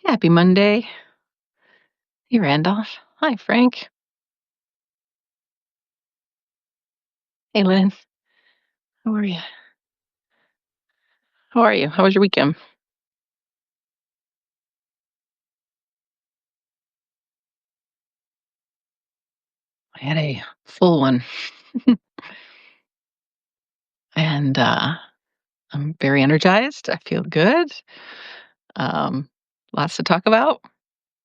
Happy Monday. Hey, Randolph. Hi, Frank. Hey, Lynn. How are you? How are you? How was your weekend? I had a full one, and I'm very energized. I feel good. Um, Lots to talk about.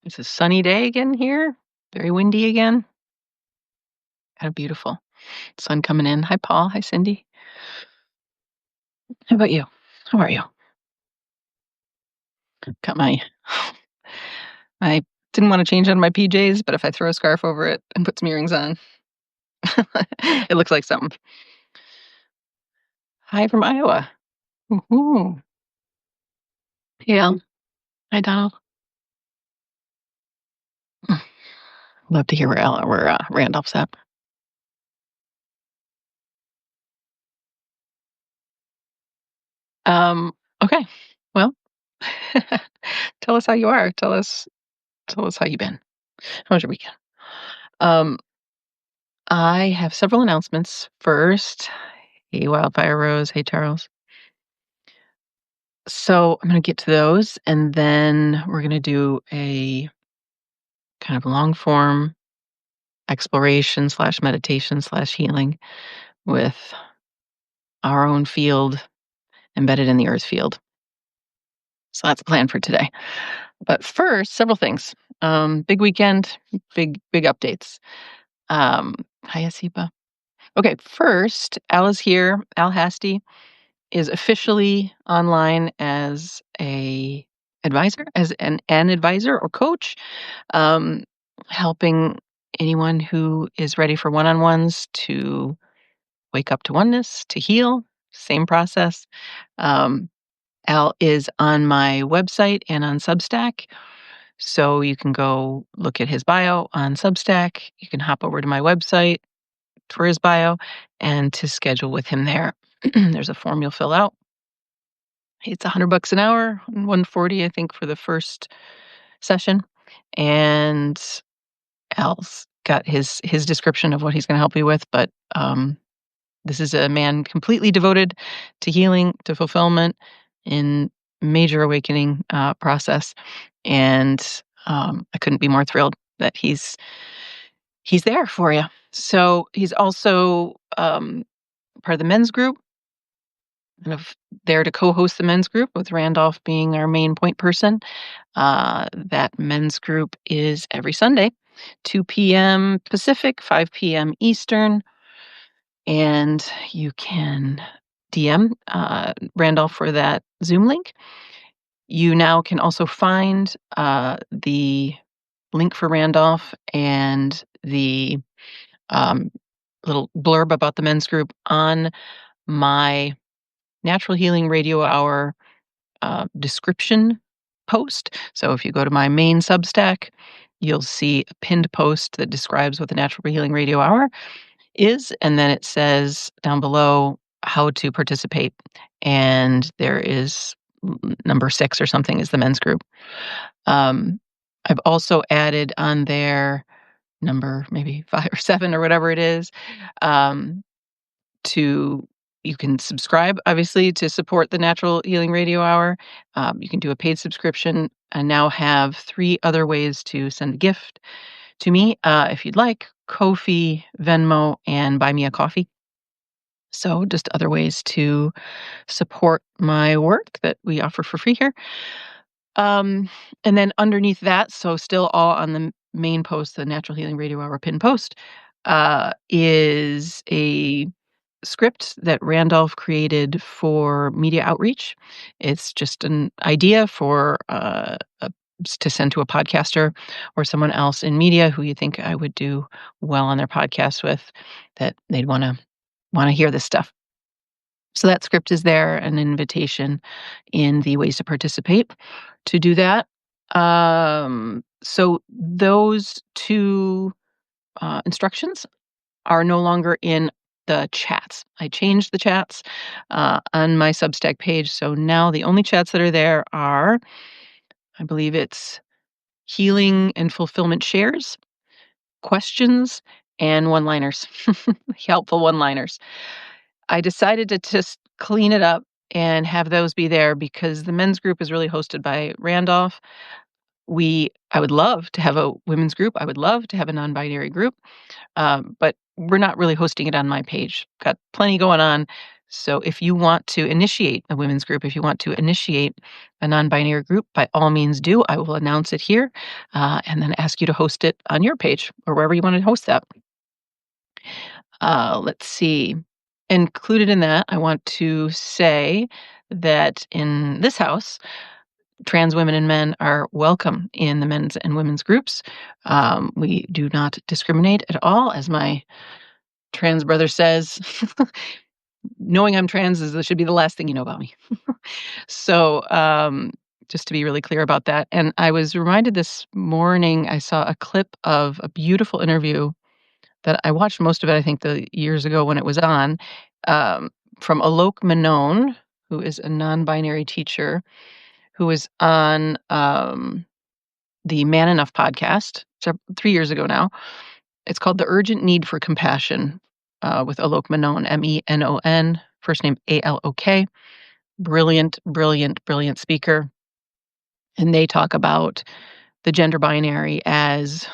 It's a sunny day again here. Very windy again. Kind of beautiful. Sun coming in. Hi, Paul. Hi, Cindy. How about you? How are you? Got my. I didn't want to change out of my PJs, but if I throw a scarf over it and put some earrings on, it looks like something. Hi from Iowa. Woohoo. Yeah. Hi, Donald. Mm, Love to hear where Randolph's at. Um, okay. Well, tell us how you are. Tell us how you been. How was your weekend? Um, I have several announcements. First, hey Wildfire Rose, hey Charles. So I'm gonna get to those, and then we're gonna do a kind of long form exploration slash meditation slash healing with our own field embedded in the earth field. So that's the plan for today. But first, several things. Big weekend, big updates. Um, Hi, Asipa. Okay, first, Al is here. Al Hasty is officially online as a advisor, as an advisor or coach, um, helping anyone who is ready for one-on-ones to wake up to oneness, to heal. Same process. Um, Al is on my website and on Substack. So you can go look at his bio on Substack. You can hop over to my website for his bio and to schedule with him there. There's a form you'll fill out. It's $100 an hour, 140 I think for the first session. And Al's got his description of what he's going to help you with, but this is a man completely devoted to healing, to fulfillment, in major awakening process, and I couldn't be more thrilled that he's there for you. So he's also part of the men's group, kind of there to co-host the men's group with Randolph being our main point person. That men's group is every Sunday, 2 p.m. Pacific, 5 p.m. Eastern, and you can DM Randolph for that Zoom link. You now can also find the link for Randolph and the um, little blurb about the men's group on my Natural Healing Radio Hour description post. So if you go to my main Substack, you'll see a pinned post that describes what the Natural Healing Radio Hour is, and then it says down below how to participate. And there is number 6 or something is the men's group. I've also added on there number maybe 5 or 7 or whatever it is, to you can subscribe, obviously, to support the Natural Healing Radio Hour. You can do a paid subscription. I now have 3 other ways to send a gift to me, if you'd like: Ko-fi, Venmo, and Buy Me a Coffee. So just other ways to support my work that we offer for free here. Um, and then underneath that, so still all on the main post, the Natural Healing Radio Hour pin post, is a script that Randolph created for media outreach. It's just an idea for to send to a podcaster or someone else in media who you think I would do well on their podcast with, that they'd want to hear this stuff. So that script is there, an invitation in the ways to participate to do that. So those 2 instructions are no longer in the chats. I changed the chats on my Substack page. So now the only chats that are there are, I believe it's healing and fulfillment shares, questions, and one-liners, helpful one-liners. I decided to just clean it up and have those be there because the men's group is really hosted by Randolph. I would love to have a women's group. I would love to have a non-binary group, but we're not really hosting it on my page. Got plenty going on. So if you want to initiate a women's group, if you want to initiate a non-binary group, by all means do. I will announce it here, and then ask you to host it on your page or wherever you want to host that. Let's see. Included in that, I want to say that in this house, trans women and men are welcome in the men's and women's groups. We do not discriminate at all, as my trans brother says. Knowing I'm trans should be the last thing you know about me. So, just to be really clear about that. And I was reminded this morning, I saw a clip of a beautiful interview that I watched most of it, I think, the years ago when it was on, um, from Alok Menon, who is a non-binary teacher, who was on the Man Enough podcast 3 years ago now. It's called The Urgent Need for Compassion, with Alok Menon, Menon, first name Alok. Brilliant, brilliant, brilliant speaker. And they talk about the gender binary as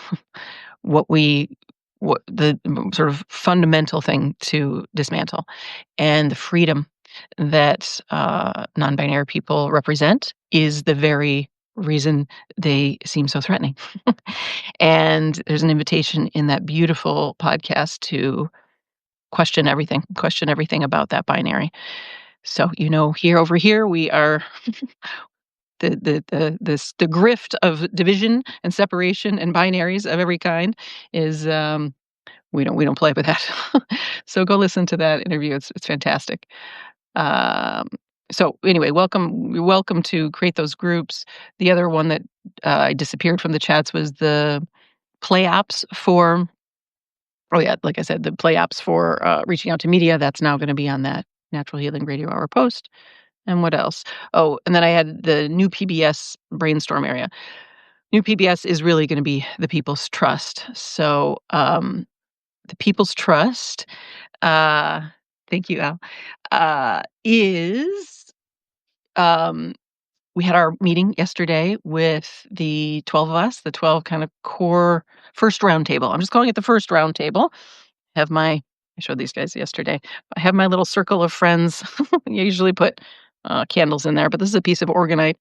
what we what the sort of fundamental thing to dismantle, and the freedom that non-binary people represent is the very reason they seem so threatening. And there's an invitation in that beautiful podcast to question everything about that binary. So, here over here, we are the grift of division and separation and binaries of every kind is, we don't play with that. So go listen to that interview. It's fantastic. Um, so anyway, you're welcome to create those groups. The other one that I disappeared from the chats was the play apps for. Oh yeah, like I said, the play apps for reaching out to media. That's now going to be on that Natural Healing Radio Hour post. And what else? Oh, and then I had the new PBS brainstorm area. New PBS is really going to be the People's Trust. So the People's Trust, uh, thank you, Al, is um, we had our meeting yesterday with the 12 of us, the 12 kind of core first roundtable. I'm just calling it the first roundtable. Have my I showed these guys yesterday. I have my little circle of friends. I usually put candles in there, but this is a piece of organite,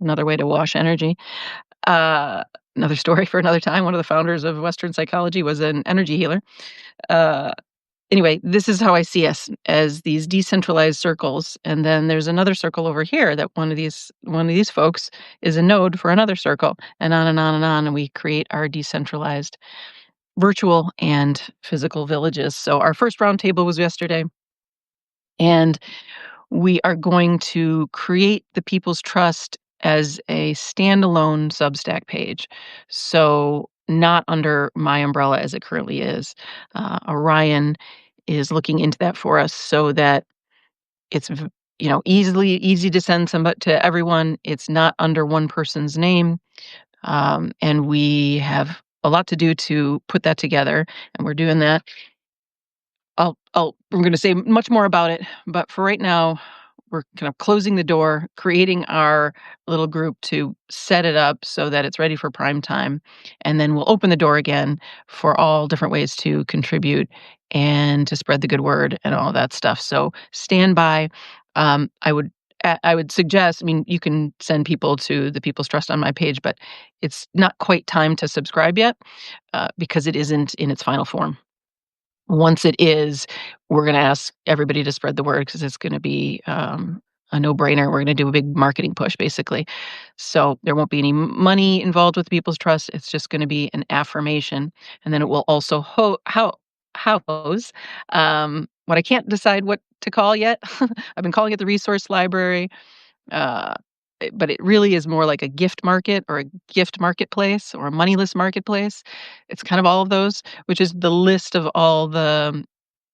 another way to wash energy. Uh, Another story for another time. One of the founders of Western psychology was an energy healer. Uh, anyway, this is how I see us, as these decentralized circles, and then there's another circle over here that one of these folks is a node for another circle, and on and on and on, and we create our decentralized virtual and physical villages. So our first roundtable was yesterday, and we are going to create the People's Trust as a standalone Substack page. So not under my umbrella as it currently is. Orion is looking into that for us so that it's easy to send somebody to everyone. It's not under one person's name, and we have a lot to do to put that together, and we're doing that. We're going to say much more about it, but for right now, we're kind of closing the door, creating our little group to set it up so that it's ready for prime time, and then we'll open the door again for all different ways to contribute and to spread the good word and all that stuff. So stand by. I would suggest. I mean, you can send people to the People's Trust on my page, but it's not quite time to subscribe yet because it isn't in its final form. Once it is, we're gonna ask everybody to spread the word because it's gonna be, a no-brainer. We're gonna do a big marketing push, basically. So, there won't be any money involved with People's Trust. It's just gonna be an affirmation, and then it will also house, what I can't decide what to call yet. I've been calling it the resource library. Uh, but it really is more like a gift market or a gift marketplace or a moneyless marketplace. It's kind of all of those, which is the list of all the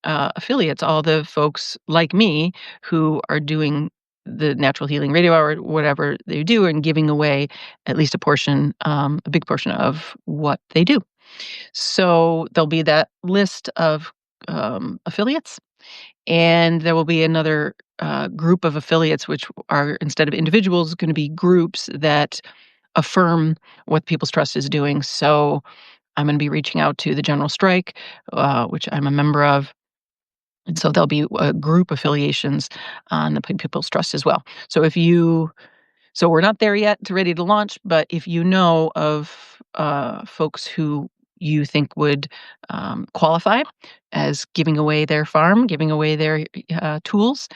affiliates, all the folks like me who are doing the natural healing radio hour, whatever they do, and giving away at least a portion, a big portion of what they do. So there'll be that list of affiliates, and there will be another group of affiliates, which are, instead of individuals, going to be groups that affirm what People's Trust is doing. So I'm going to be reaching out to the General Strike, which I'm a member of. And so there'll be group affiliations on the People's Trust as well. So so we're not there yet to ready to launch, but if you know of folks who you think would qualify as giving away their farm, giving away their tools,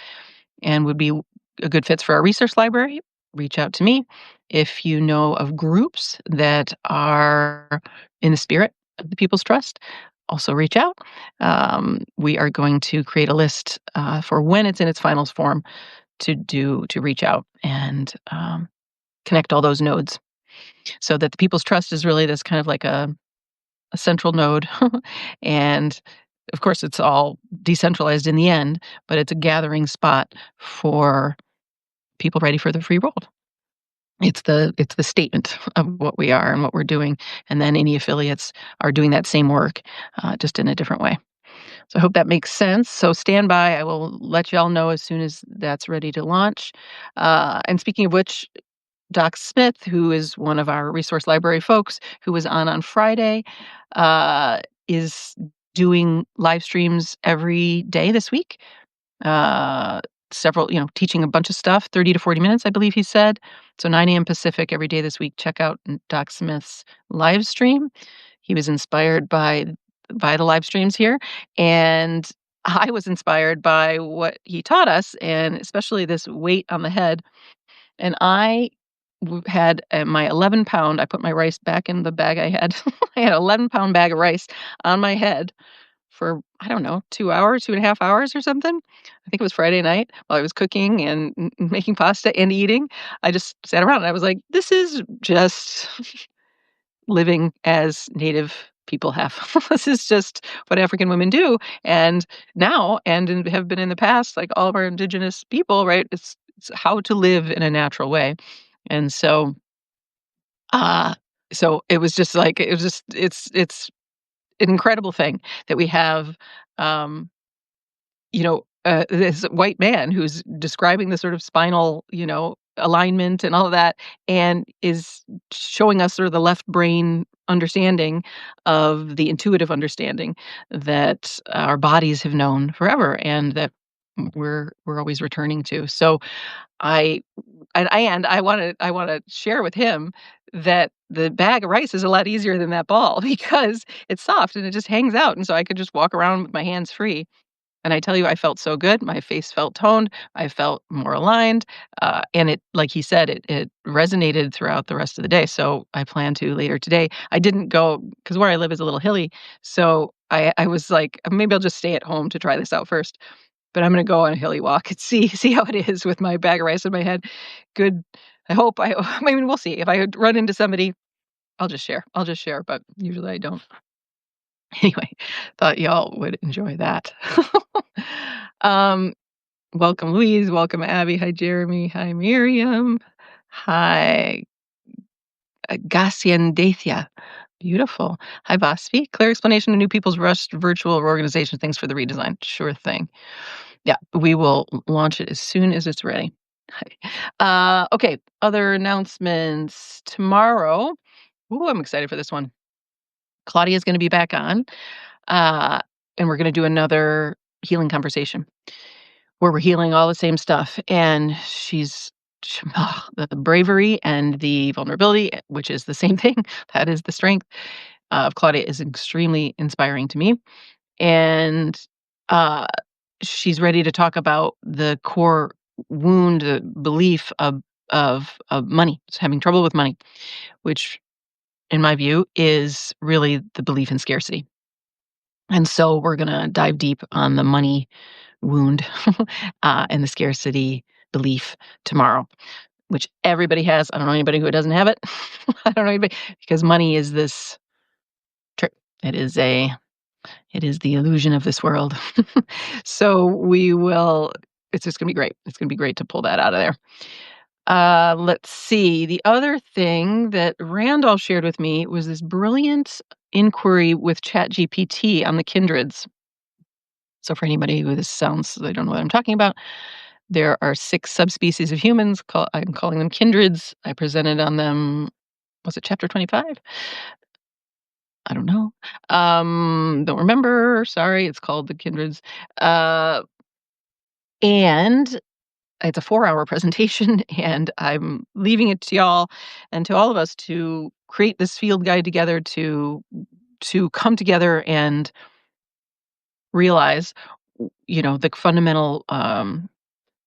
and would be a good fits for our resource library, reach out to me. If you know of groups that are in the spirit of the People's Trust, also reach out. We are going to create a list for when it's in its finals form to reach out and connect all those nodes, so that the People's Trust is really this kind of like a central node. And of course, it's all decentralized in the end, but it's a gathering spot for people ready for the free world. It's the statement of what we are and what we're doing, and then any affiliates are doing that same work, just in a different way. So I hope that makes sense. So stand by. I will let y'all know as soon as that's ready to launch. And speaking of which, Doc Smith, who is one of our resource library folks, who was on Friday, is doing live streams every day this week. Uh, Several, teaching a bunch of stuff, 30 to 40 minutes, I believe he said. So 9 a.m. Pacific every day this week. Check out Doc Smith's live stream. He was inspired by the live streams here, and I was inspired by what he taught us, and especially this weight on the head. And I had my 11-pound. I put my rice back in the bag I had. I had an 11-pound bag of rice on my head for, I don't know, 2 hours, 2.5 hours or something. I think it was Friday night while I was cooking and making pasta and eating. I just sat around and I was like, this is just living as Native people have. This is just what African women do. And now, have been in the past, like all of our indigenous people, right? It's how to live in a natural way. And uh, so it was just like, it's an incredible thing that we have, um, this white man who's describing the sort of spinal, alignment and all of that, and is showing us sort of the left brain understanding of the intuitive understanding that our bodies have known forever and that we're always returning to. So I I want to share with him that the bag of rice is a lot easier than that ball because it's soft and it just hangs out, and so I could just walk around with my hands free. And I tell you, I felt so good. My face felt toned. I felt more aligned, and it, like he said, it resonated throughout the rest of the day. So I plan to later today. I didn't go because where I live is a little hilly, so I was like, maybe I'll just stay at home to try this out first. But I'm gonna go on a hilly walk and see how it is with my bag of rice in my head. Good. I hope I mean, we'll see. If I run into somebody, I'll just share. I'll just share, but usually I don't. Anyway, thought y'all would enjoy that. Um, Welcome, Louise. Welcome, Abby. Hi, Jeremy. Hi, Miriam. Hi, Gasyandathya. Beautiful. Hi, Vaspi. Clear explanation of New People's Rush virtual organization. Thanks for the redesign. Sure thing. Yeah, we will launch it as soon as it's ready. Okay, other announcements. Tomorrow, ooh, I'm excited for this one. Claudia's gonna be back on, uh, and we're gonna do another healing conversation where we're healing all the same stuff, and the bravery and the vulnerability, which is the same thing, that is the strength of Claudia, is extremely inspiring to me. And, uh, she's ready to talk about the core wound, belief of money, having trouble with money, which, in my view, is really the belief in scarcity. And so we're gonna dive deep on the money wound, and the scarcity belief tomorrow, which everybody has. I don't know anybody who doesn't have it. I don't know anybody, because money is this trick. It is a It is the illusion of this world. So we will it's just gonna be great. It's gonna be great to pull that out of there. Let's see. The other thing that Randolph shared with me was this brilliant inquiry with ChatGPT on the kindreds. So for anybody who this sounds they don't know what I'm talking about, there are 6 subspecies of humans. I'm calling them kindreds. I presented on them. Was it chapter 25? I don't know. Don't remember. Sorry. It's called the kindreds. Uh, and it's a 4-hour presentation, and I'm leaving it to y'all and to all of us to create this field guide together to come together and realize, the fundamental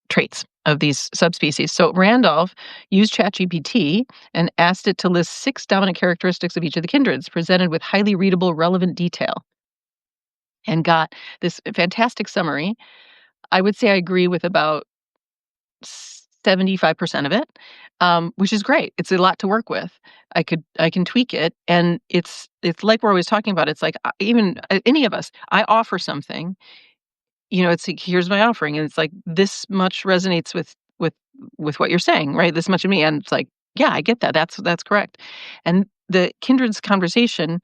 traits of these subspecies. So Randolph used ChatGPT and asked it to list 6 dominant characteristics of each of the kindreds, presented with highly readable, relevant detail, and got this fantastic summary. I would say I agree with about 75% of it, which is great. It's a lot to work with. I can tweak it, and it's like we're always talking about. It's like even any of us, I offer something. It's like, here's my offering, and it's like this much resonates with what you're saying, right? This much of me, and it's like, yeah, I get that. That's correct. And the kindred's conversation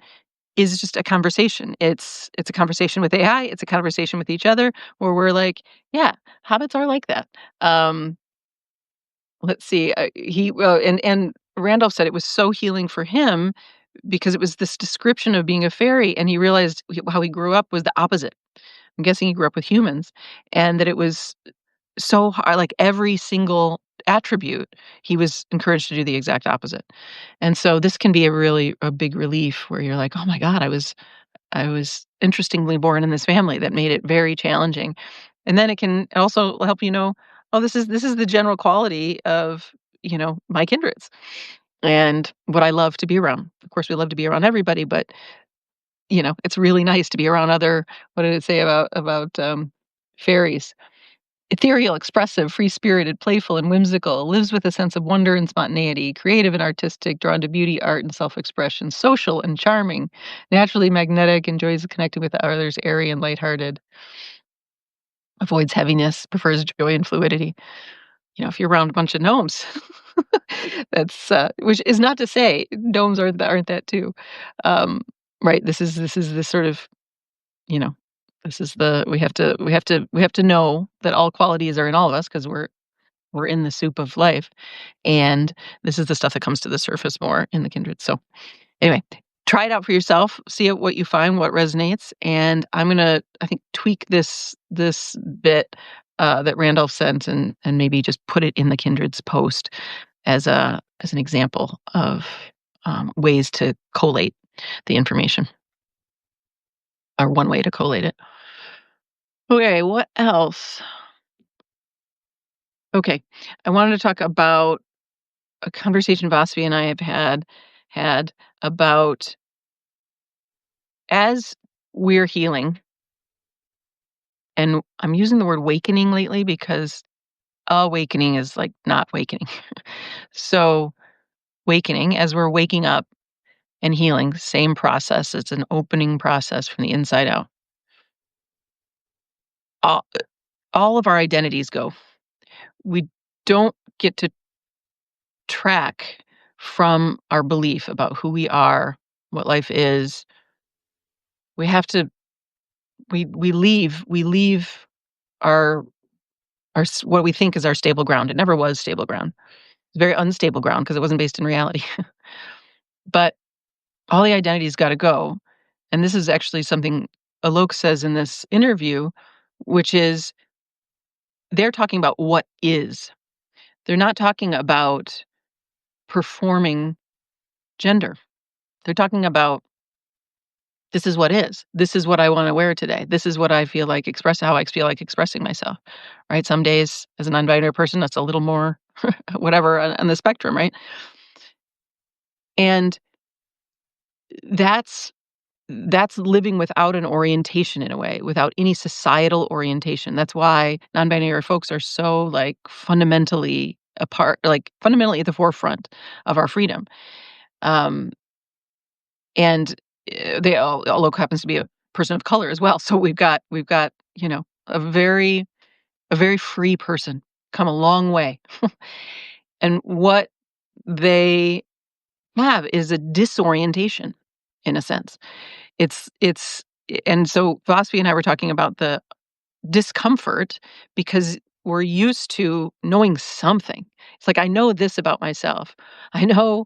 is just a conversation. It's a conversation with AI. It's a conversation with each other where we're like, yeah, habits are like that. Um, let's see. He well, and Randolph said it was so healing for him because it was this description of being a fairy, and he realized how he grew up was the opposite. I'm guessing he grew up with humans, and that it was so hard, like every single attribute, he was encouraged to do the exact opposite. And so this can be a big relief where you're like, "Oh my god, I was interestingly born in this family that made it very challenging." And then it can also help "Oh, this is the general quality of, my kindreds and what I love to be around." Of course, we love to be around everybody, but, it's really nice to be around other what did it say about fairies? Ethereal, expressive, free-spirited, playful, and whimsical, lives with a sense of wonder and spontaneity, creative and artistic, drawn to beauty, art, and self-expression, social and charming, naturally magnetic, enjoys connecting with others, airy and lighthearted, avoids heaviness, prefers joy and fluidity. If you're around a bunch of gnomes, that's which is not to say gnomes aren't that too, um, right? This is the sort of you know this is the we have to know that all qualities are in all of us because we're in the soup of life, and this is the stuff that comes to the surface more in the kindred. So, anyway, try it out for yourself, see what you find, what resonates, and I'm gonna, I think, tweak this bit, that Randolph sent and maybe just put it in the kindred's post as an example of, ways to collate the information, or one way to collate it. Okay, what else? Okay, I wanted to talk about a conversation Vasvi and I have had about as we're healing, and I'm using the word wakening lately because awakening is like not wakening. So, wakening, as we're waking up and healing, same process. It's an opening process from the inside out. All, all of our identities go. We don't get to track from our belief about who we are, what life is. We have to we leave our what we think is our stable ground. It never was stable ground. It's very unstable ground because it wasn't based in reality. But all the identities gotta go, and this is actually something Alok says in this interview, which is they're talking about what is. They're not talking about performing gender. They're talking about, "This is what is. This is what I wanna wear today. This is what I feel like how I feel like expressing myself." Right? Some days, as a non-binary person, that's a little more whatever on the spectrum, right? And that's that's living without an orientation in a way, without any societal orientation. That's why non-binary folks are so, like, fundamentally apart, like, fundamentally at the forefront of our freedom. Um, and, they all Alok happens to be a person of color as well, so we've got, a very a very free person, come a long way. And what they have is a disorientation in a sense. It's and so Vosby and I were talking about the discomfort because we're used to knowing something. It's like I know this about myself. I know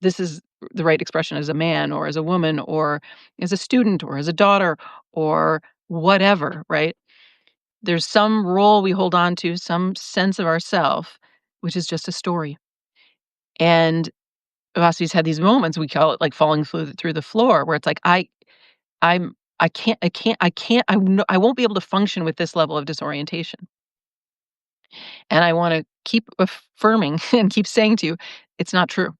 this is the right expression as a man or as a woman or as a student or as a daughter or whatever, right? There's some role we hold on to, some sense of ourself, which is just a story. And Vosby's had these moments, we call it like falling through the floor, where it's like I won't be able to function with this level of disorientation. And I wanna keep affirming and keep saying to you, it's not true.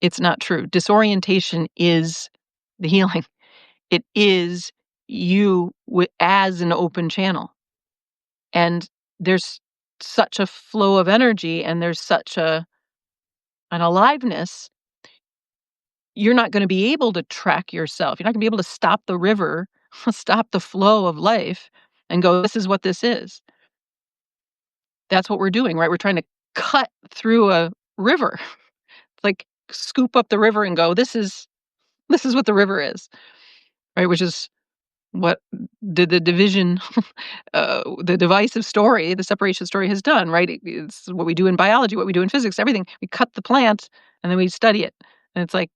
It's not true. Disorientation is the healing. It is you as an open channel. And there's such a flow of energy and there's such an aliveness, you're not gonna be able to track yourself. You're not gonna be able to stop the river, stop the flow of life and go, "This is what this is." That's what we're doing, right? We're trying to cut through a river, like scoop up the river and go, this is what the river is, right? Which is what the division, the divisive story, the separation story has done, right? It's what we do in biology, what we do in physics, everything. We cut the plant and then we study it. And it's like,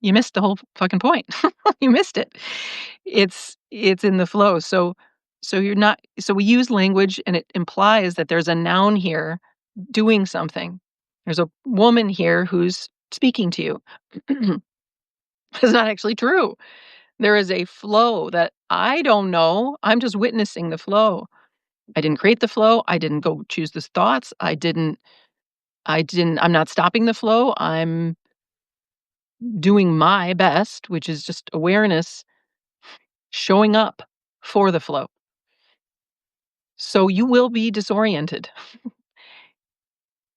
you missed the whole fucking point. You missed it. It's in the flow. So you're not so we use language and it implies that there's a noun here doing something. There's a woman here who's speaking to you. It's not actually true. There is a flow that I don't know. I'm just witnessing the flow. I didn't create the flow. I didn't go choose the thoughts. I'm not stopping the flow. I'm doing my best, which is just awareness showing up for the flow. So you will be disoriented.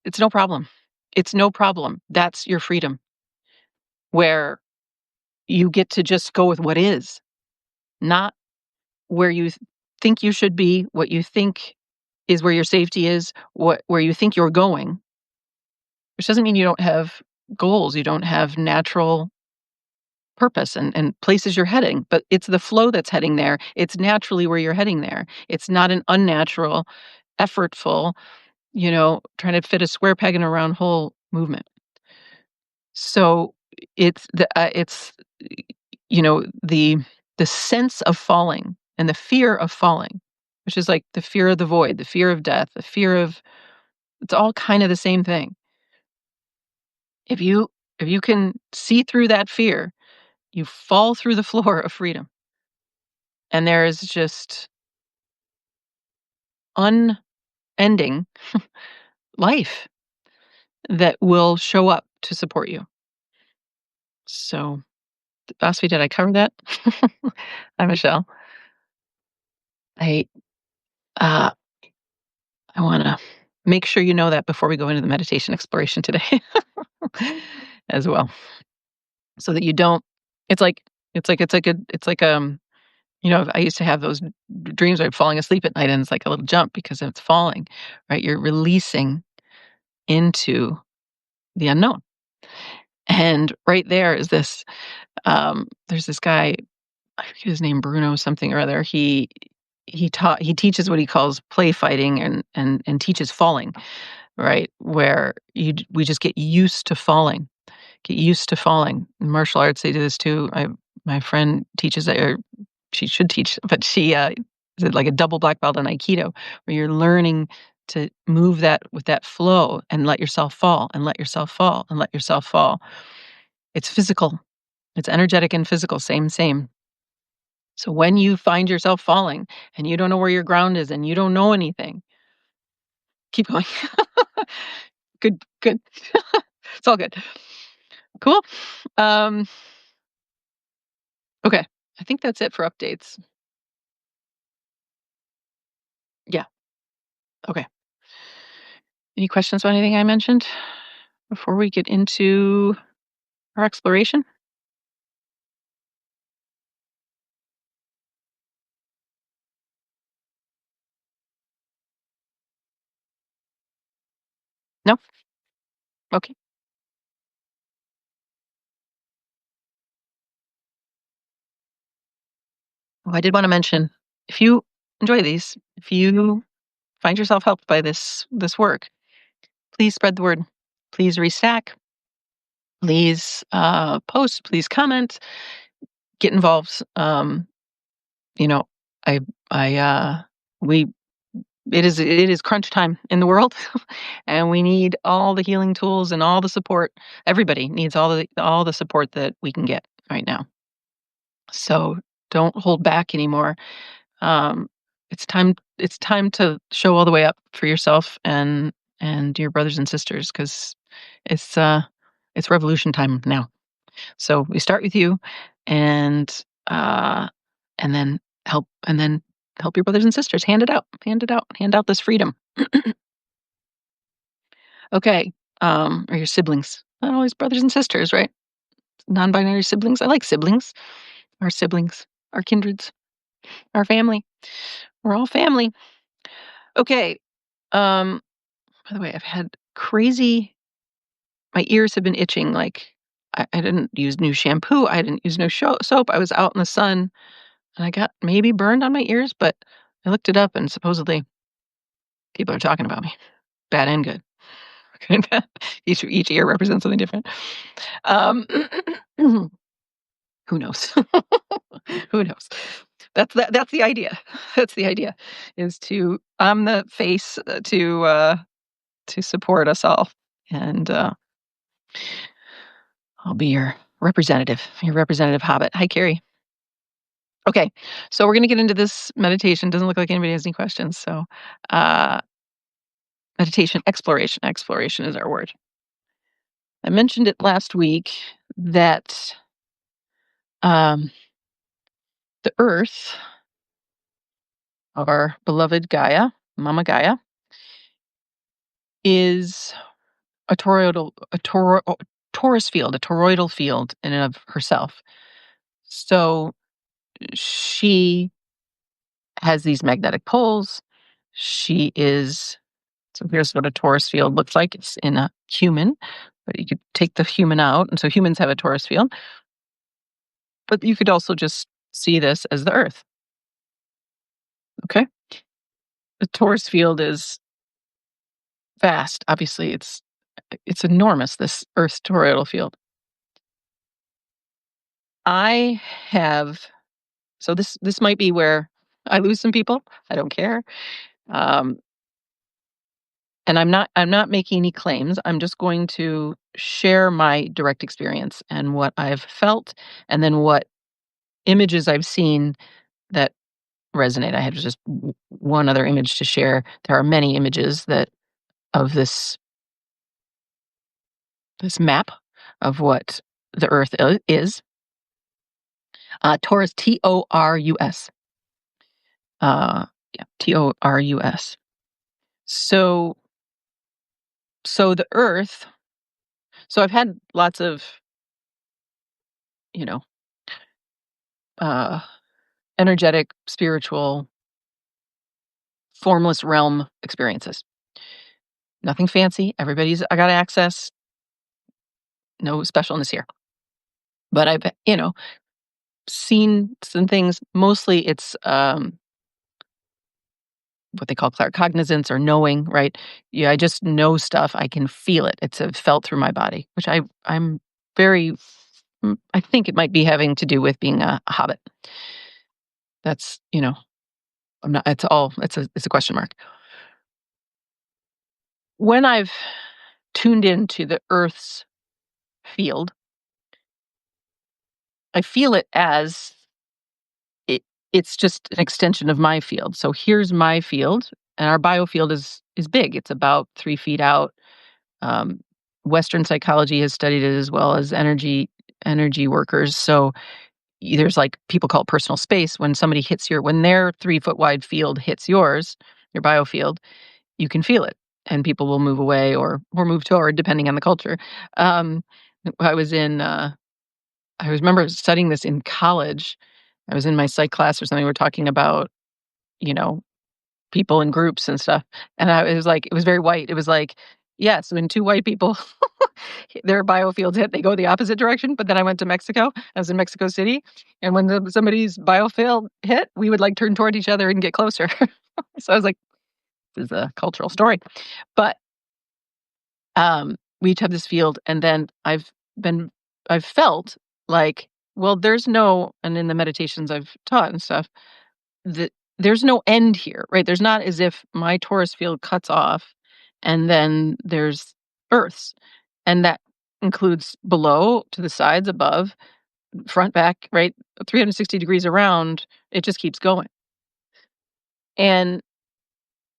It's no problem. It's no problem. That's your freedom, where you get to just go with what is, not where you think you should be, what you think is where your safety is, where you think you're going, which doesn't mean you don't have goals, you don't have natural purpose and places you're heading, but it's the flow that's heading there. It's naturally where you're heading there. It's not an unnatural, effortful, trying to fit a square peg in a round hole movement. So it's the sense of falling and the fear of falling, which is like the fear of the void, the fear of death, the fear of it's all kind of the same thing. If you can see through that fear, you fall through the floor of freedom. And there is just unending life that will show up to support you. So, Osby, did I cover that? Hi, Michelle. I uh, I want to make sure you know that before we go into the meditation exploration today, as well, so that you don't. It's like I used to have those dreams where I'm falling asleep at night, and it's like a little jump because it's falling, right? You're releasing into the unknown, and right there is this. There's this guy, I forget his name, Bruno something or other. He teaches what he calls play fighting and teaches falling, right? Where we just get used to falling, get used to falling. In martial arts, they do this too. My friend teaches that, or she should teach, but she is like a double black belt on Aikido, where you're learning to move that with that flow and let yourself fall and let yourself fall and let yourself fall. It's physical. It's energetic and physical, same. So when you find yourself falling and you don't know where your ground is and you don't know anything, keep going. Good. It's all good. Cool. Um, okay. I think that's it for updates. Yeah. Okay. Any questions on anything I mentioned before we get into our exploration? No? Okay. Oh, I did wanna mention, if you enjoy these, if you find yourself helped by this work, please spread the word. Please restack. Please, post. Please comment. Get involved. You know, I we it is crunch time in the world, and we need all the healing tools and all the support. Everybody needs all the support that we can get right now. So don't hold back anymore. Um, it's time to show all the way up for yourself and your brothers and sisters, because it's uh it's revolution time now. So we start with you, and uh and then help your brothers and sisters. Hand it out. Hand it out. Hand out this freedom. Okay. Or your siblings. Not always brothers and sisters, right? Non-binary siblings. I like siblings. Our siblings, our kindreds, our family. We're all family. Okay. Um, by the way, I've had crazy my ears have been itching, like, I didn't use new shampoo, I didn't use no soap, I was out in the sun, and I got maybe burned on my ears, but I looked it up, and supposedly people are talking about me, bad and good. Good and bad. Each ear represents something different. Um, who knows? Who knows? That's the idea. That's the idea, is to I'm the face, to support us all, and, I'll be your representative hobbit. Hi, Carrie. Okay, so we're gonna get into this meditation. Doesn't look like anybody has any questions. So, uh, meditation exploration. Exploration is our word. I mentioned it last week that um, the Earth, our beloved Gaia, Mama Gaia, is a torus field, a toroidal field in and of herself. So she has these magnetic poles. She is So here's what a torus field looks like. It's in a human, but you could take the human out, and so humans have a torus field. But you could also just see this as the Earth. Okay, the torus field is vast. Obviously, it's enormous. This Earth's toroidal field. I have this might be where I lose some people. I don't care. Um, and I'm not making any claims. I'm just going to share my direct experience and what I've felt, and then what images I've seen that resonate. I have just one other image to share. There are many images that of this map of what the Earth is. Taurus, Torus. Uh, yeah, Torus. So, so the Earth. So I've had lots of, you know, uh, energetic, spiritual, formless realm experiences. Nothing fancy. I got access. No specialness here. But I've, seen some things. Mostly it's what they call claircognizance, or knowing, right? Yeah, I just know stuff. I can feel it. It's felt through my body, which I'm very. I think it might be having to do with being a hobbit. That's I'm not. It's all. It's a question mark. When I've tuned into the Earth's field, I feel it as it. It's just an extension of my field. So here's my field, and our biofield is big. It's about 3 feet out. Um, Western psychology has studied it, as well as energy workers. So there's, like, people call it personal space. When their 3 foot wide field hits yours, your biofield, you can feel it, and people will move away or move toward, depending on the culture. Um, I was in. I remember studying this in college. I was in my psych class or something. We're talking about you know people in groups and stuff, and it was very white. It was like Yes, when 2 white people, their biofields hit, they go the opposite direction, but then I went to Mexico. I was in Mexico City, and when somebody's biofield hit, we would, like, turn toward each other and get closer. So I was like, "This is a cultural story." But, we each have this field, and then been I've felt like, well, there's no and in the meditations I've taught and stuff, that there's no end here, right? There's not as if my torus field cuts off and then there's Earth's. And that includes below, to the sides, above, front, back, right? 360 degrees around, it just keeps going. And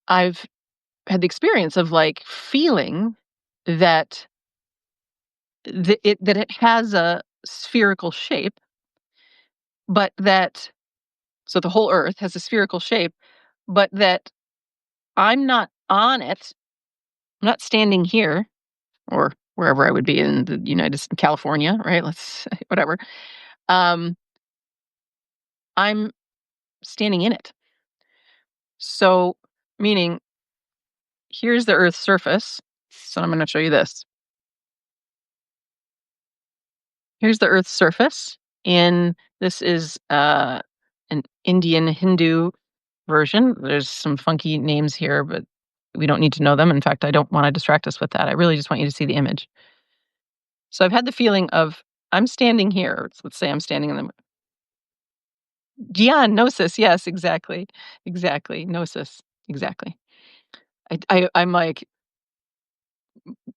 I've had the experience of like feeling that that it has a spherical shape, but that so the whole Earth has a spherical shape, but that I'm not on it. I'm not standing here or wherever I would be in the California, right? Let's whatever. Um, I'm standing in it. So, meaning here's the Earth's surface. So I'm going to show you this. Here's the Earth's surface. In this is an Indian Hindu version. There's some funky names here, but we don't need to know them. In fact, I don't want to distract us with that. I really just want you to see the image. So I've had the feeling of I'm standing here. Let's say I'm standing in the Gian, gnosis, yes, exactly. Exactly, gnosis, exactly. I'm like,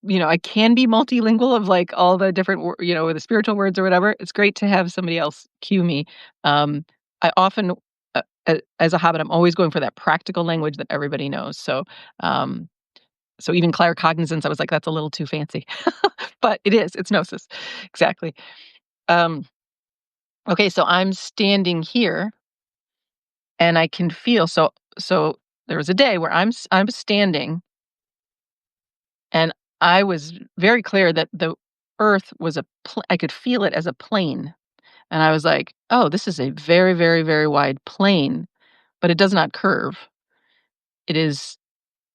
I can be multilingual of, like, all the different the spiritual words or whatever. It's great to have somebody else cue me. Um, I often, as a habit, I'm always going for that practical language that everybody knows. Um, so even claircognizance, I was like, "That's a little too fancy." But it is, it's gnosis. Exactly. Um, okay, so I'm standing here and I can feel so there was a day where I'm standing and I was very clear that the earth was I could feel it as a plane. And I was like, "Oh, this is a very, very, very wide plane, but it does not curve. It is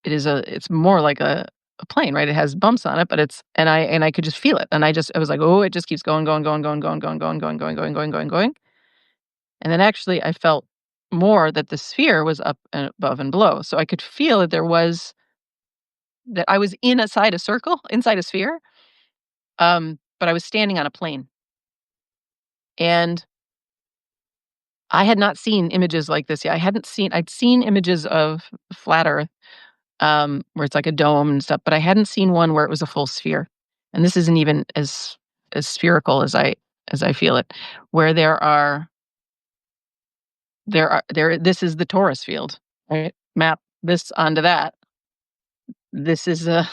it's more like a plane, right? It has bumps on it, but it's and I could just feel it. And I was like, "Oh, it just keeps going, going, going, going, going, going, going, going, going, going, going, going, going." And then actually I felt more that the sphere was up and above and below. So I could feel that I was inside a circle, inside a sphere, but I was standing on a plane. And I had not seen images like this yet. I'd seen images of flat Earth, where it's like a dome and stuff, but I hadn't seen one where it was a full sphere. And this isn't even as spherical as I feel it, where this is the torus field, right? Map this onto that. This is a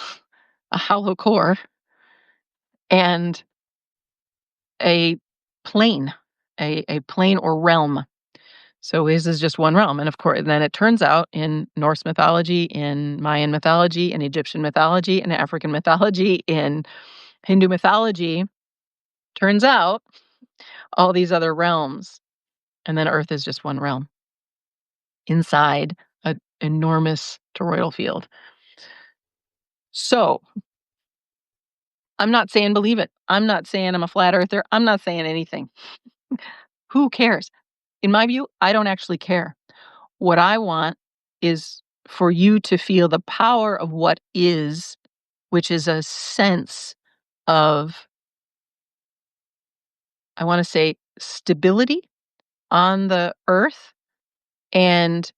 hollow core and a plane, a plane or realm. So his is just one realm, and of course, then it turns out in Norse mythology, in Mayan mythology, in Egyptian mythology, in African mythology, in Hindu mythology, turns out all these other realms, and then Earth is just one realm inside an enormous toroidal field. So I'm not saying believe it. I'm not saying I'm a flat earther. I'm not saying anything. Who cares? In my view, I don't actually care. What I want is for you to feel the power of what is, which is a sense of, I want to say, stability on the earth and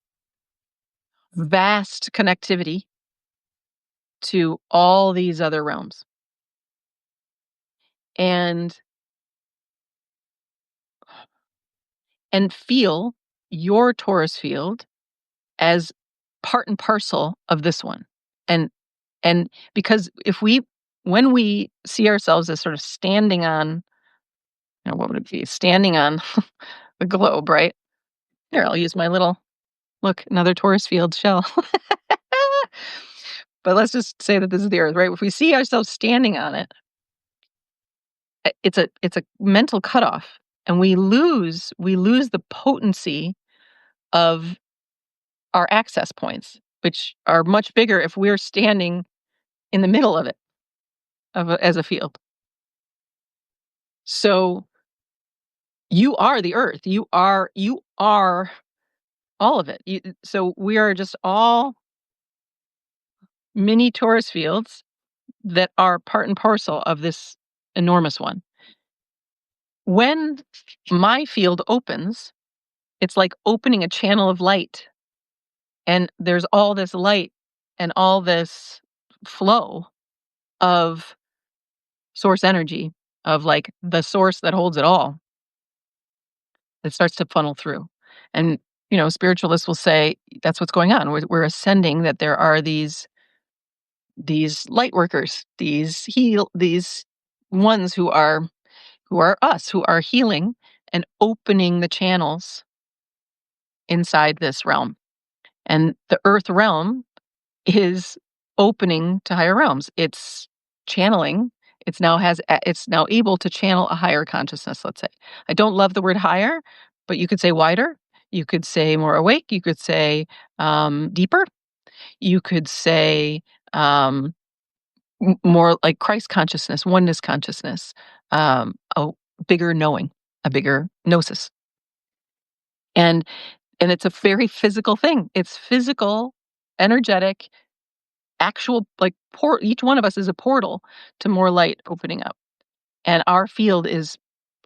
vast connectivity to all these other realms. And feel your torus field as part and parcel of this one. And because when we see ourselves as sort of standing on, what would it be? Standing on the globe, right? Here, I'll use my little look, another torus field shell. But let's just say that this is the earth, right? If we see ourselves standing on it, it's a mental cutoff. And we lose the potency of our access points, which are much bigger if we're standing in the middle of it, as a field. So you are the earth. You are all of it. So we are just all mini torus fields that are part and parcel of this enormous one. When my field opens, it's like opening a channel of light, and there's all this light and all this flow of source energy, of like the source that holds it all, that starts to funnel through. And spiritualists will say that's what's going on. We're ascending, that there are these light workers, these ones who are us, who are healing and opening the channels inside this realm. And the earth realm is opening to higher realms. It's channeling. It's now able to channel a higher consciousness, let's say. I don't love the word higher, but you could say wider. You could say more awake. You could say deeper. You could say more like Christ consciousness, oneness consciousness, a bigger knowing, a bigger gnosis. And it's a very physical thing. It's physical, energetic, actual, like, each one of us is a portal to more light opening up. And our field is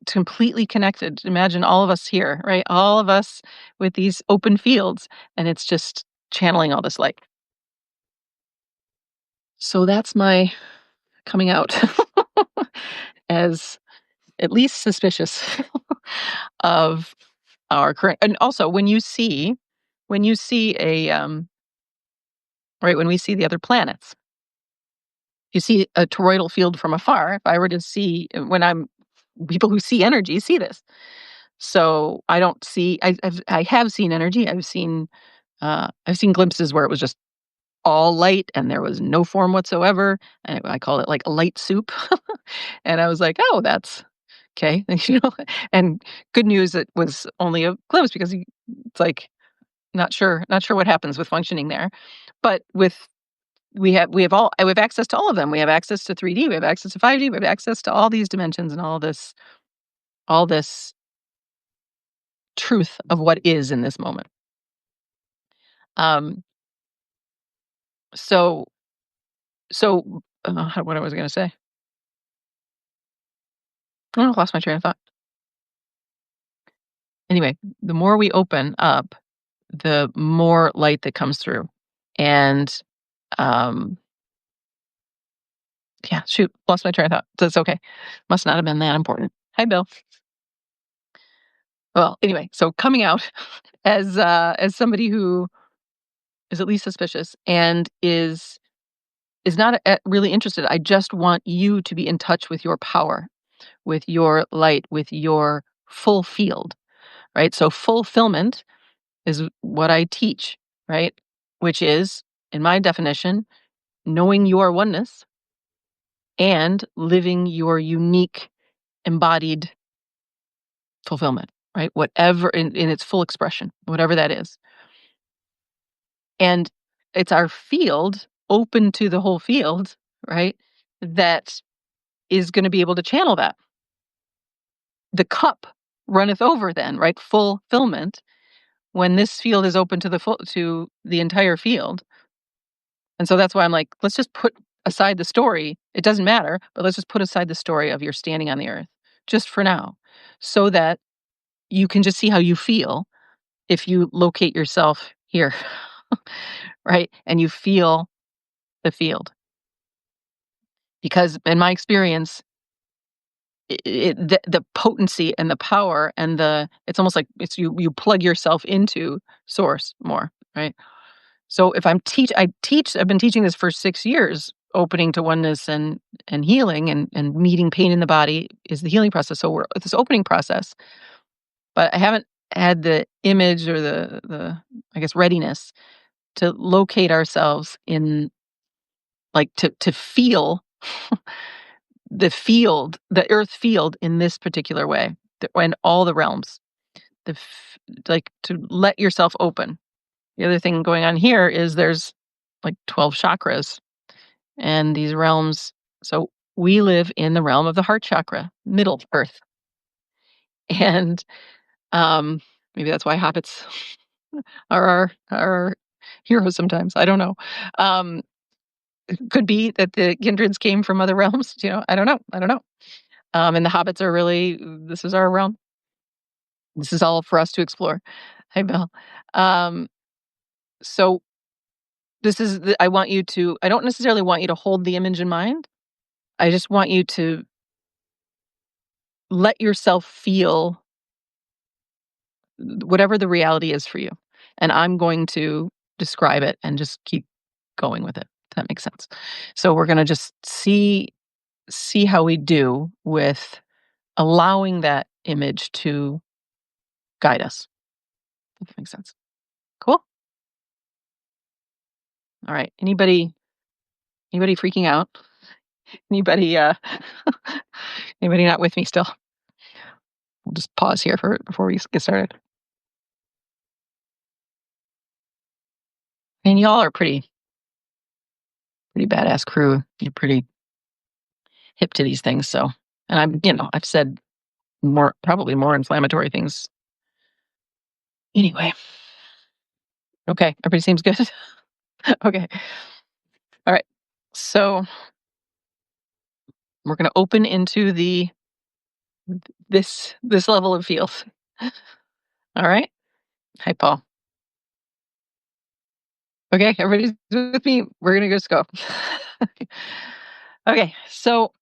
completely connected. Imagine all of us here, right? All of us with these open fields, and it's just channeling all this light. So that's my coming out as at least suspicious of our current. And also, when you see a right, when we see the other planets, you see a toroidal field from afar. If I were to see, when I'm people who see energy see this. So I don't see. I have seen energy. I've seen glimpses where it was just all light and there was no form whatsoever. And I call it like a light soup. And I was like, oh, that's okay. And good news, it was only a glimpse, because it's like not sure what happens with functioning there. But we have access to all of them. We have access to 3D, we have access to 5D, we have access to all these dimensions and all this truth of what is in this moment. Um so what I was going to say. Oh, I lost my train of thought. Anyway, the more we open up, the more light that comes through. And um yeah, shoot, lost my train of thought. That's okay. Must not have been that important. Hi, Bill. Well, anyway, so coming out as somebody who is at least suspicious and is not really interested. I just want you to be in touch with your power, with your light, with your full field, right? So fulfillment is what I teach, right? Which is, in my definition, knowing your oneness and living your unique embodied fulfillment, right? Whatever in its full expression, whatever that is. And it's our field open to the whole field, right? That is going to be able to channel that. The cup runneth over then, right? Fulfillment, when this field is open to the entire field. And so that's why I'm like, let's just put aside the story. It doesn't matter, but let's just put aside the story of your standing on the earth just for now, so that you can just see how you feel if you locate yourself here, right? And you feel the field. Because in my experience, the potency and the power and it's almost like you plug yourself into source more, right? So if I've been teaching this for 6 years, opening to oneness and healing, and meeting pain in the body is the healing process. So we're this opening process, but I haven't had the image or the I guess readiness to locate ourselves in, like, to feel the earth field in this particular way, in all the realms. Like, to let yourself open. The other thing going on here is there's like 12 chakras, And these realms, so we live in the realm of the heart chakra, middle earth. And um, maybe that's why hobbits are our heroes sometimes. I don't know. Um, could be that the kindreds came from other realms. I don't know. I don't know. And the hobbits are really, this is our realm. This is all for us to explore. Hi, Bill. Um, so I want you to, I don't necessarily want you to hold the image in mind. I just want you to let yourself feel whatever the reality is for you. And I'm going to describe it and just keep going with it. If that makes sense. So we're going to just see how we do with allowing that image to guide us. If that makes sense. Cool. All right. Anybody freaking out? Anybody anybody not with me still? We'll just pause here before we get started. And y'all are pretty badass crew. You're pretty hip to these things. So, and I've said probably more inflammatory things. Anyway, okay, everybody seems good. Okay, all right. So we're going to open into this level of feels. All right. Hi, Paul. Okay, everybody's with me. We're gonna just go. Okay, so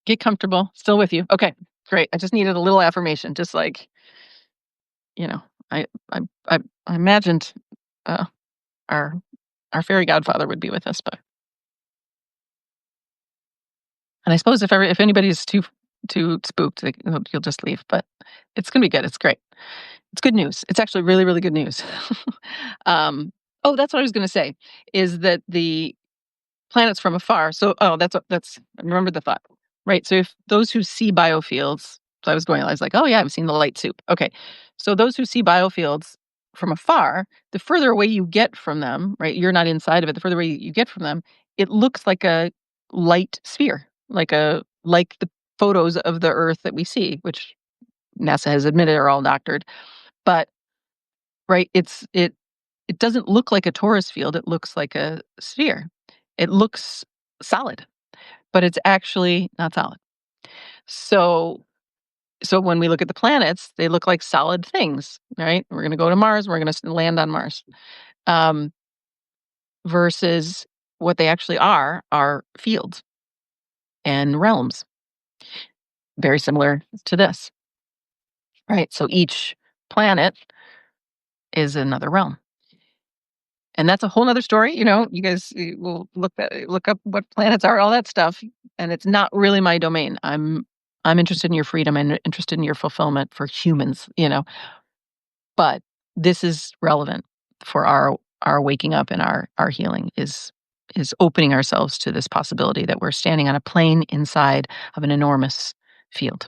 get comfortable. Still with you. Okay, great. I just needed a little affirmation. Just like you know, I I I imagined uh, our our fairy godfather would be with us, but and I suppose if anybody's too spooked, you'll just leave. But it's gonna be good. It's great. It's good news. It's actually really really good news. um, oh, that's what I was gonna say. Is that the planets from afar. So, oh, that's I remember the thought. Right. So if those who see biofields, so I was like, oh yeah, I've seen the light soup. Okay. So those who see biofields from afar, the further away you get from them, right? You're not inside of it. The further away you get from them, it looks like a light sphere, like the photos of the Earth that we see, which NASA has admitted are all doctored. But right, it doesn't look like a torus field. It looks like a sphere. It looks solid, but it's actually not solid. So so when we look at the planets, they look like solid things, right? We're going to go to Mars. We're going to land on Mars. Um, versus what they actually are fields and realms, very similar to this, right? So each planet is another realm. And that's a whole nother story. You guys will look up what planets are, all that stuff. And it's not really my domain. I'm interested in your freedom and interested in your fulfillment for humans, But this is relevant for our waking up and our healing is opening ourselves to this possibility that we're standing on a plane inside of an enormous field.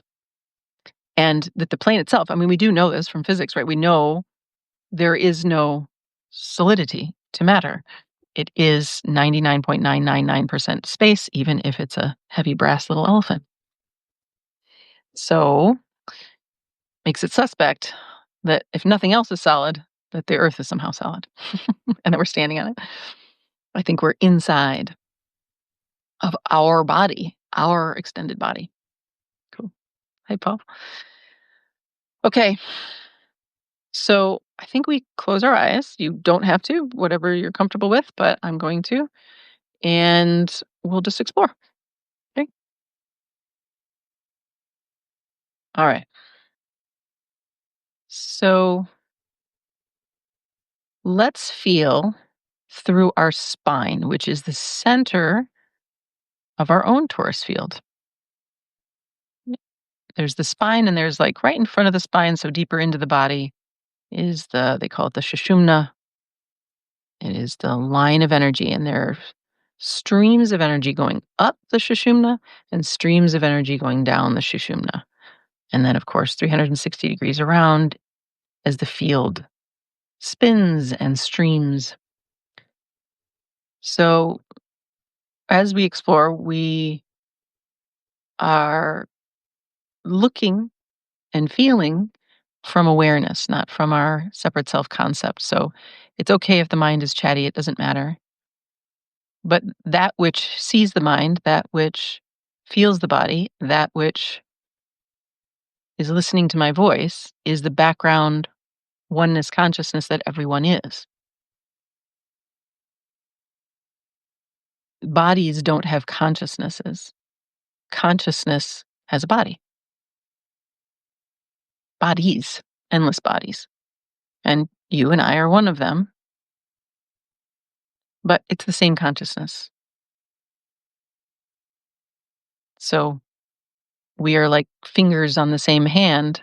And that the plane itself, I mean, we do know this from physics, right? We know there is no solidity to matter. It is 99.999% space, even if it's a heavy brass little elephant. So, makes it suspect that if nothing else is solid, that the earth is somehow solid and that we're standing on it. I think we're inside of our body, our extended body. Cool. Hey, Paul. Okay. So I think we close our eyes. You don't have to, whatever you're comfortable with, but I'm going to. And we'll just explore. Okay. All right. So let's feel through our spine, which is the center of our own torus field. There's the spine, and there's like right in front of the spine, so deeper into the body is they call it the shushumna. It is the line of energy, and there are streams of energy going up the shushumna and streams of energy going down the shushumna. And then, of course, 360 degrees around as the field spins and streams. So as we explore, we are looking and feeling from awareness, not from our separate self concept. So it's okay if the mind is chatty, it doesn't matter. But that which sees the mind, that which feels the body, that which is listening to my voice is the background oneness consciousness that everyone is. Bodies don't have consciousnesses. Consciousness has a body. Bodies, endless bodies. And you and I are one of them, but it's the same consciousness. So we are like fingers on the same hand.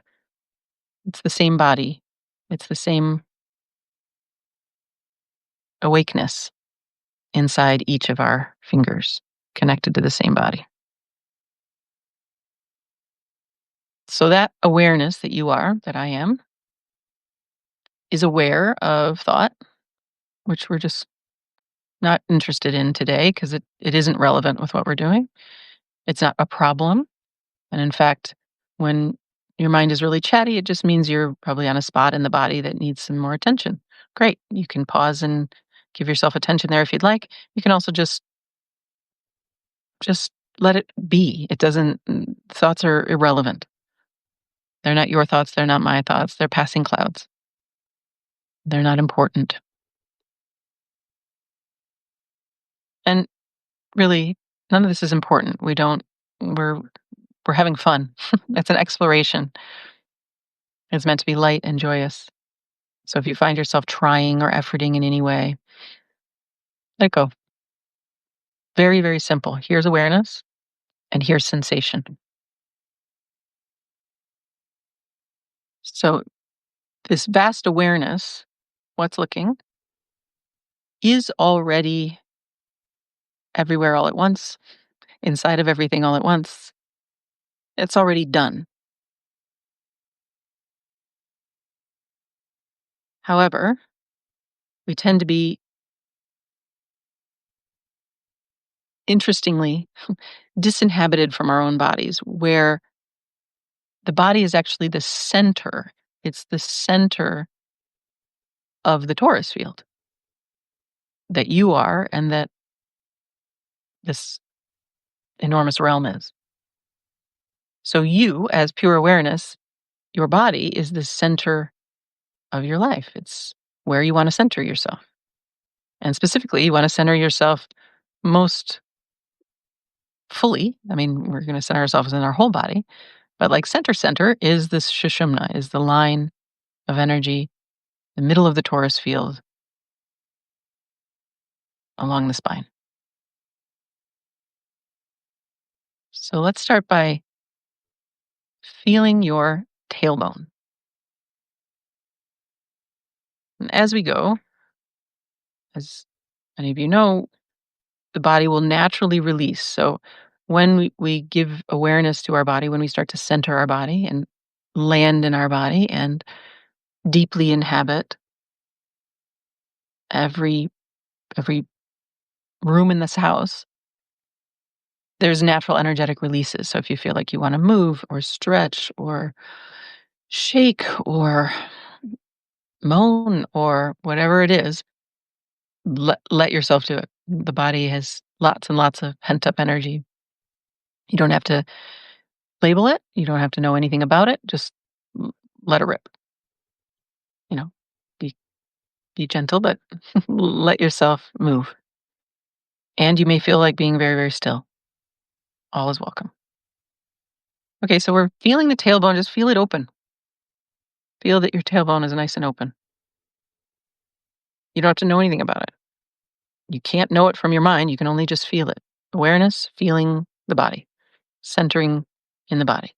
It's the same body. It's the same awakeness inside each of our fingers, connected to the same body. So that awareness that you are, that I am, is aware of thought, which we're just not interested in today because it isn't relevant with what we're doing. It's not a problem. And in fact, when your mind is really chatty, it just means you're probably on a spot in the body that needs some more attention. Great. You can pause and give yourself attention there if you'd like. You can also just let it be. It doesn't thoughts are irrelevant. They're not your thoughts, they're not my thoughts. They're passing clouds. They're not important. And really, none of this is important. We're we're having fun. It's an exploration. It's meant to be light and joyous. So if you find yourself trying or efforting in any way, let go. Very, very simple. Here's awareness and here's sensation. So this vast awareness, what's looking, is already everywhere all at once, inside of everything all at once. It's already done. However, we tend to be, interestingly, disinhabited from our own bodies, where the body is actually the center. It's the center of the torus field that you are and that this enormous realm is. So, you, as pure awareness, your body is the center of your life. It's where you want to center yourself. And specifically, you want to center yourself most fully. I mean, we're going to center ourselves in our whole body, but like center is this shushumna, is the line of energy, the middle of the torus field along the spine. So let's start by feeling your tailbone. And as we go, as many of you know, the body will naturally release. So when we give awareness to our body, when we start to center our body and land in our body and deeply inhabit every room in this house, there's natural energetic releases. So if you feel like you want to move or stretch or shake or moan or whatever it is, let yourself do it. The body has lots and lots of pent up energy. You don't have to label it. You don't have to know anything about it. Just let it rip. You know, be be gentle, but let yourself move. And you may feel like being very, very still. All is welcome. Okay, so we're feeling the tailbone. Just feel it open. Feel that your tailbone is nice and open. You don't have to know anything about it. You can't know it from your mind. You can only just feel it. Awareness, feeling the body, centering in the body.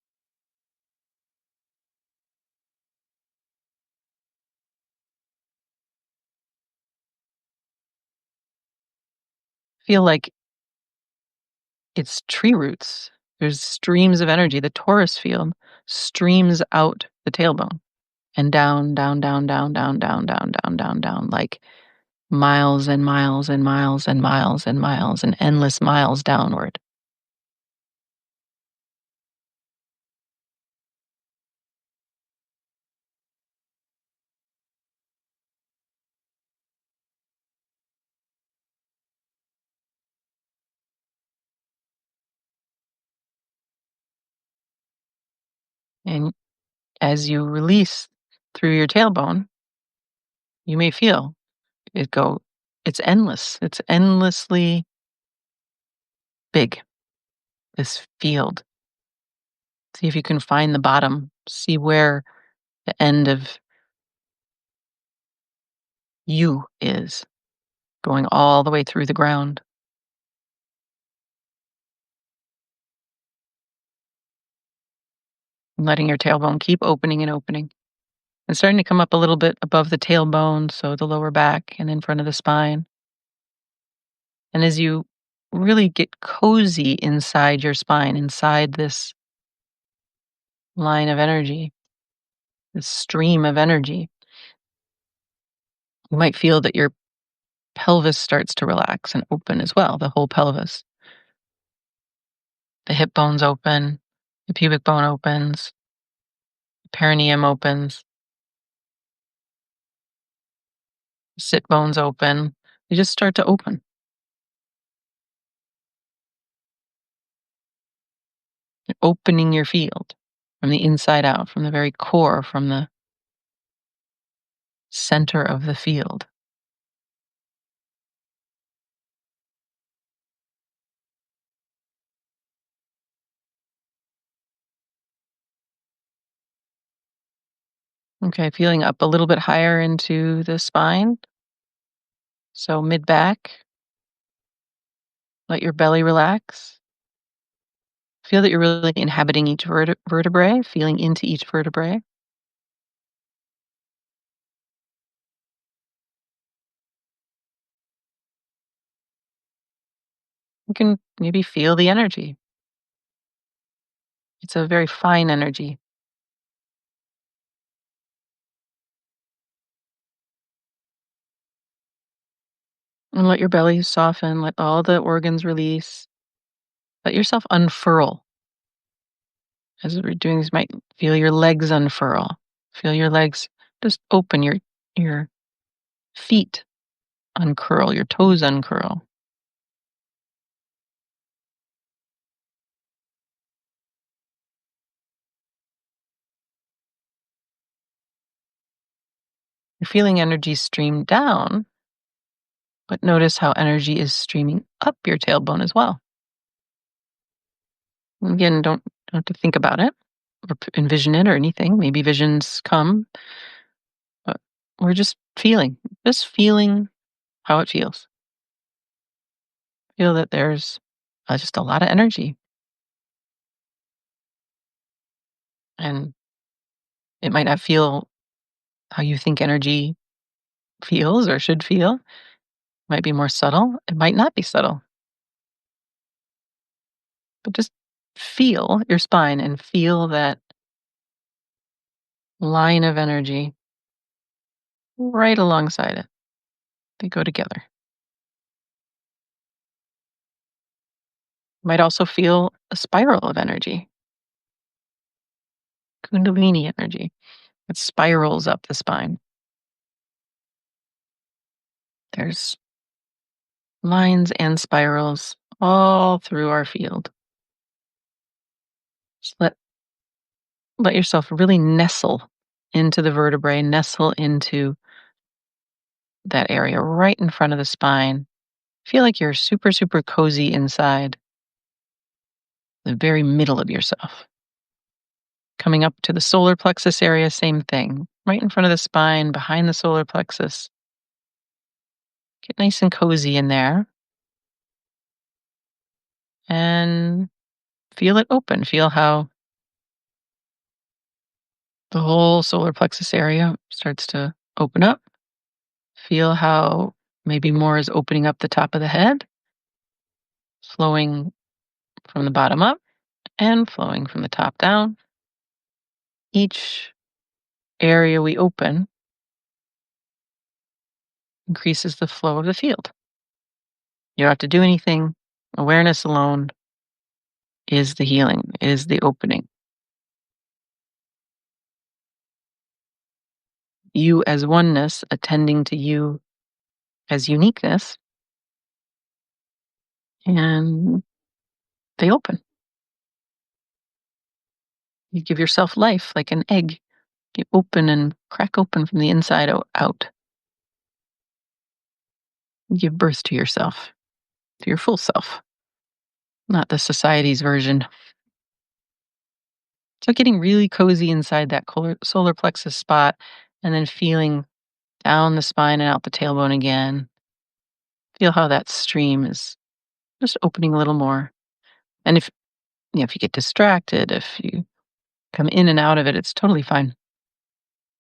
Feel like it's tree roots. There's streams of energy. The torus field streams out the tailbone and down, down, down, down, down, down, down, down, down, down, like miles and miles and miles and miles and miles and endless miles downward. And as you release through your tailbone, you may feel it go, it's endless. It's endlessly big, this field. See if you can find the bottom. See where the end of you is, going all the way through the ground. And letting your tailbone keep opening and opening. And starting to come up a little bit above the tailbone, so the lower back and in front of the spine. And as you really get cozy inside your spine, inside this line of energy, this stream of energy, you might feel that your pelvis starts to relax and open as well, the whole pelvis. The hip bones open, the pubic bone opens, the perineum opens, the sit bones open. They just start to open. You're opening your field from the inside out, from the very core, from the center of the field. Okay, feeling up a little bit higher into the spine. So mid back, let your belly relax. Feel that you're really inhabiting each vertebrae, feeling into each vertebrae. You can maybe feel the energy. It's a very fine energy. And let your belly soften, let all the organs release. Let yourself unfurl. As we're doing this, you might feel your legs unfurl. Feel your legs just open, your feet uncurl, your toes uncurl. You're feeling energy stream down, but notice how energy is streaming up your tailbone as well. And again, don't have to think about it or envision it or anything. Maybe visions come, but we're just feeling how it feels. Feel that there's just a lot of energy, and it might not feel how you think energy feels or should feel. It might be more subtle. It might not be subtle, but just feel your spine and feel that line of energy right alongside it. They go together. You might also feel a spiral of energy, Kundalini energy that spirals up the spine. There's lines and spirals all through our field. Just let yourself really nestle into the vertebrae, nestle into that area right in front of the spine. Feel like you're super, super cozy inside the very middle of yourself. Coming up to the solar plexus area, same thing. Right in front of the spine, behind the solar plexus. Get nice and cozy in there and feel it open. Feel how the whole solar plexus area starts to open up. Feel how maybe more is opening up the top of the head, flowing from the bottom up and flowing from the top down. Each area we open increases the flow of the field. You don't have to do anything. Awareness alone is the healing, is the opening. You as oneness attending to you as uniqueness, and they open. You give yourself life like an egg. You open and crack open from the inside out. You give birth to yourself, to your full self, not the society's version. So getting really cozy inside that solar plexus spot and then feeling down the spine and out the tailbone again. Feel how that stream is just opening a little more. And if you get distracted, if you come in and out of it, it's totally fine.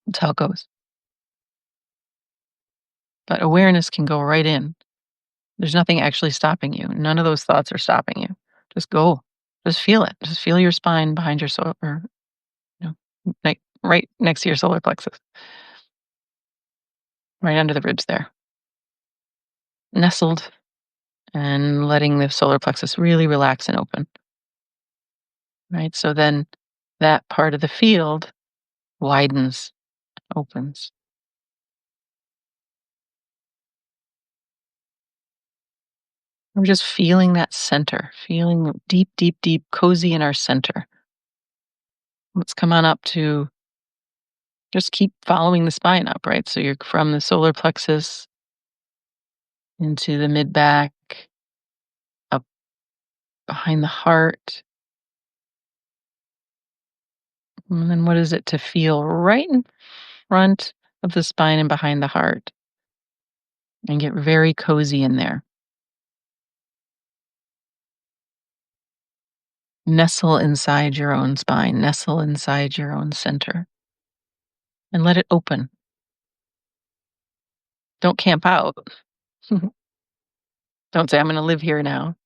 That's how it goes. But awareness can go right in. There's nothing actually stopping you. None of those thoughts are stopping you. Just go. Just feel it. Just feel your spine behind your solar, or like right next to your solar plexus, right under the ribs there, nestled, and letting the solar plexus really relax and open. Right. So then that part of the field widens, opens. We're just feeling that center, feeling deep, deep, deep, cozy in our center. Let's come on up to just keep following the spine up, right? So you're from the solar plexus into the mid back, up behind the heart. And then what is it to feel right in front of the spine and behind the heart? And get very cozy in there. Nestle inside your own spine, nestle inside your own center, and let it open. Don't camp out. Don't say, I'm going to live here now.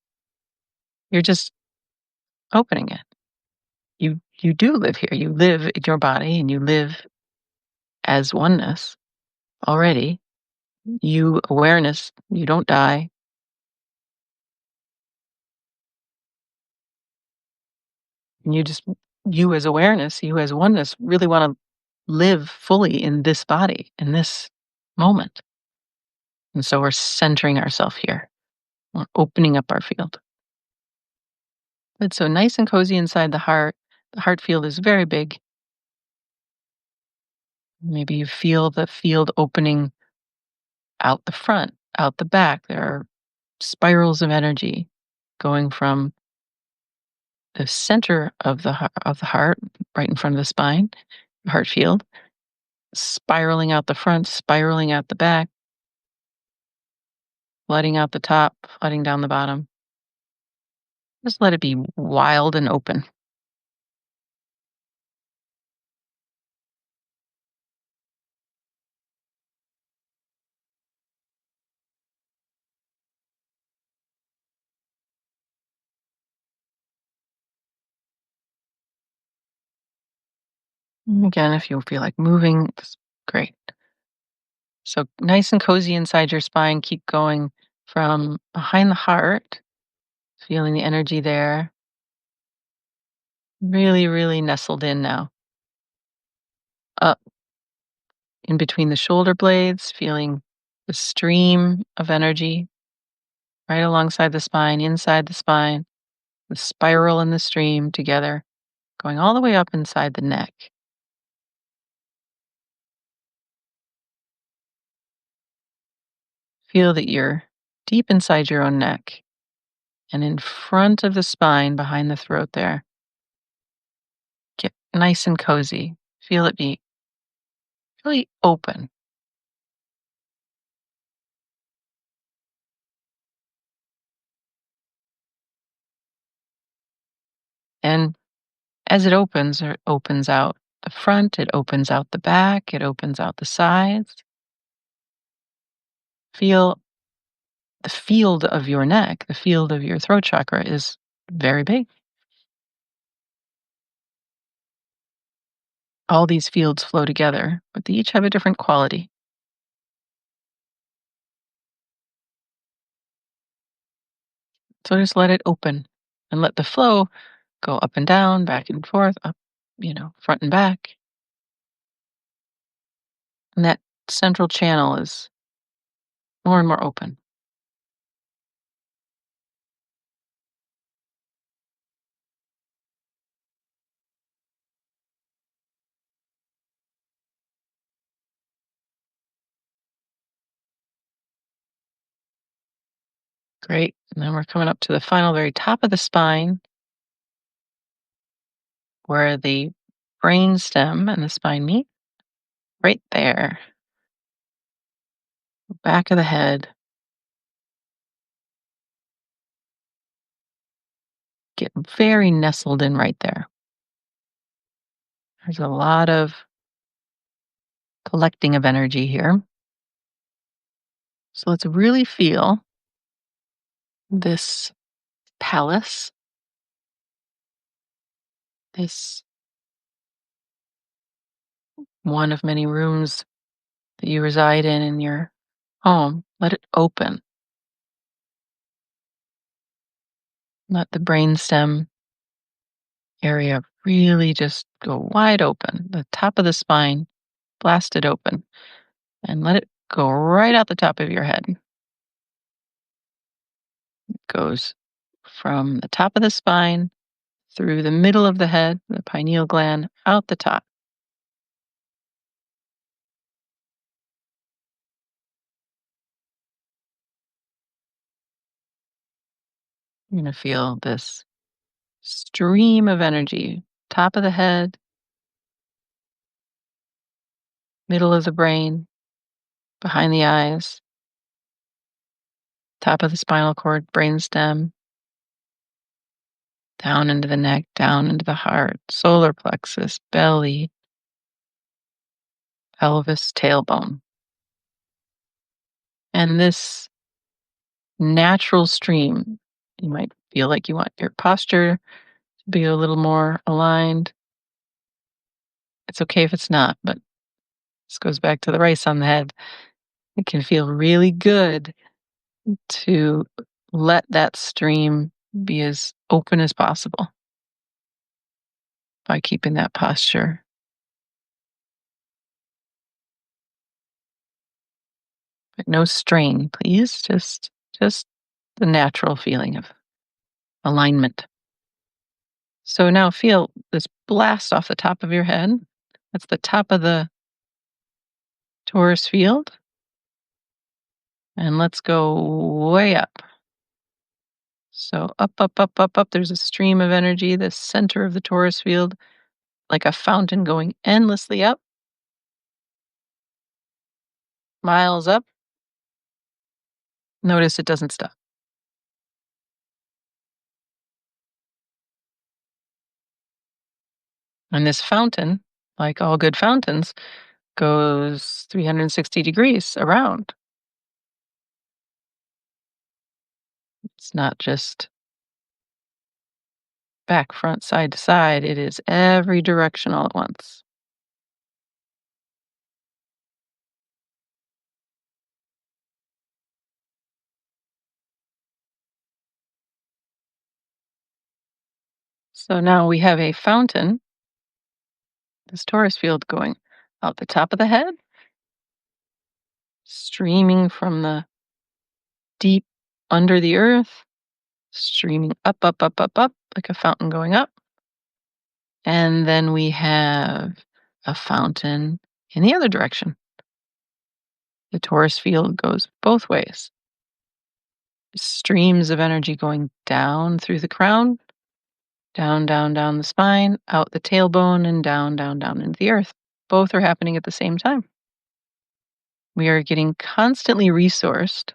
You're just opening it. You do live here. You live in your body and you live as oneness already. You awareness, you don't die. And you as awareness, you as oneness really want to live fully in this body, in this moment. And so we're centering ourselves here. We're opening up our field. It's so nice and cozy inside the heart. The heart field is very big. Maybe you feel the field opening out the front, out the back. There are spirals of energy going from the center of the heart, right in front of the spine, the heart field, spiraling out the front, spiraling out the back, flooding out the top, flooding down the bottom. Just let it be wild and open. And again, if you feel like moving, it's great. So nice and cozy inside your spine. Keep going from behind the heart, feeling the energy there. Really, really nestled in now. Up in between the shoulder blades, feeling the stream of energy right alongside the spine, inside the spine, the spiral and the stream together, going all the way up inside the neck. Feel that you're deep inside your own neck and in front of the spine behind the throat there. Get nice and cozy. Feel it be really open. And as it opens out the front, it opens out the back, it opens out the sides. Feel the field of your neck, the field of your throat chakra is very big. All these fields flow together, but they each have a different quality. So just let it open and let the flow go up and down, back and forth, up, front and back. And that central channel is more and more open. Great. And then we're coming up to the final, very top of the spine where the brain stem and the spine meet. Right there. Back of the head. Get very nestled in right there. There's a lot of collecting of energy here. So let's really feel this palace, this one of many rooms that you reside in your home. Let it open. Let the brainstem area really just go wide open. The top of the spine, blast it open, and let it go right out the top of your head. It goes from the top of the spine through the middle of the head, the pineal gland, out the top. You're going to feel this stream of energy, top of the head, middle of the brain, behind the eyes, top of the spinal cord, brainstem, down into the neck, down into the heart, solar plexus, belly, pelvis, tailbone. And this natural stream, you might feel like you want your posture to be a little more aligned. It's okay if it's not, but this goes back to the rice on the head. It can feel really good to let that stream be as open as possible by keeping that posture. But no strain, please. Just the natural feeling of alignment. So now feel this blast off the top of your head. That's the top of the torus field. And let's go way up. So up, up, up, up, up. There's a stream of energy, the center of the torus field, like a fountain going endlessly up, miles up. Notice it doesn't stop. And this fountain, like all good fountains, goes 360 degrees around. It's not just back, front, side to side. It is every direction all at once. So now we have a fountain, this torus field going out the top of the head, streaming from the deep under the earth, streaming up, up, up, up, up, like a fountain going up. And then we have a fountain in the other direction. The torus field goes both ways. Streams of energy going down through the crown, down, down, down the spine, out the tailbone, and down, down, down into the earth. Both are happening at the same time. We are getting constantly resourced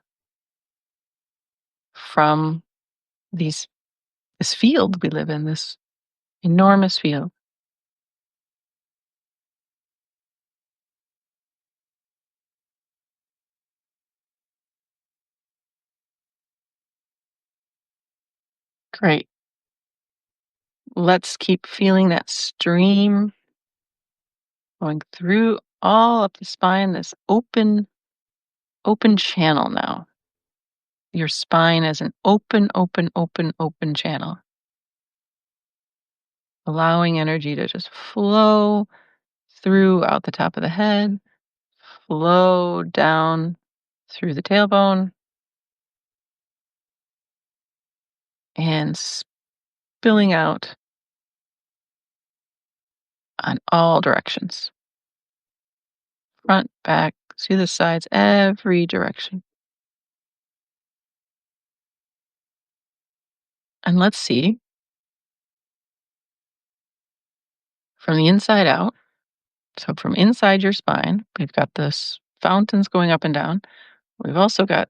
from this field we live in, this enormous field. Great. Let's keep feeling that stream going through all up the spine, this open channel now. your spine as an open, open, open, open channel, allowing energy to just flow through out the top of the head, flow down through the tailbone, and spilling out on all directions, front, back, to the sides, every direction. And let's see from the inside out. So from inside your spine, we've got this fountains going up and down. We've also got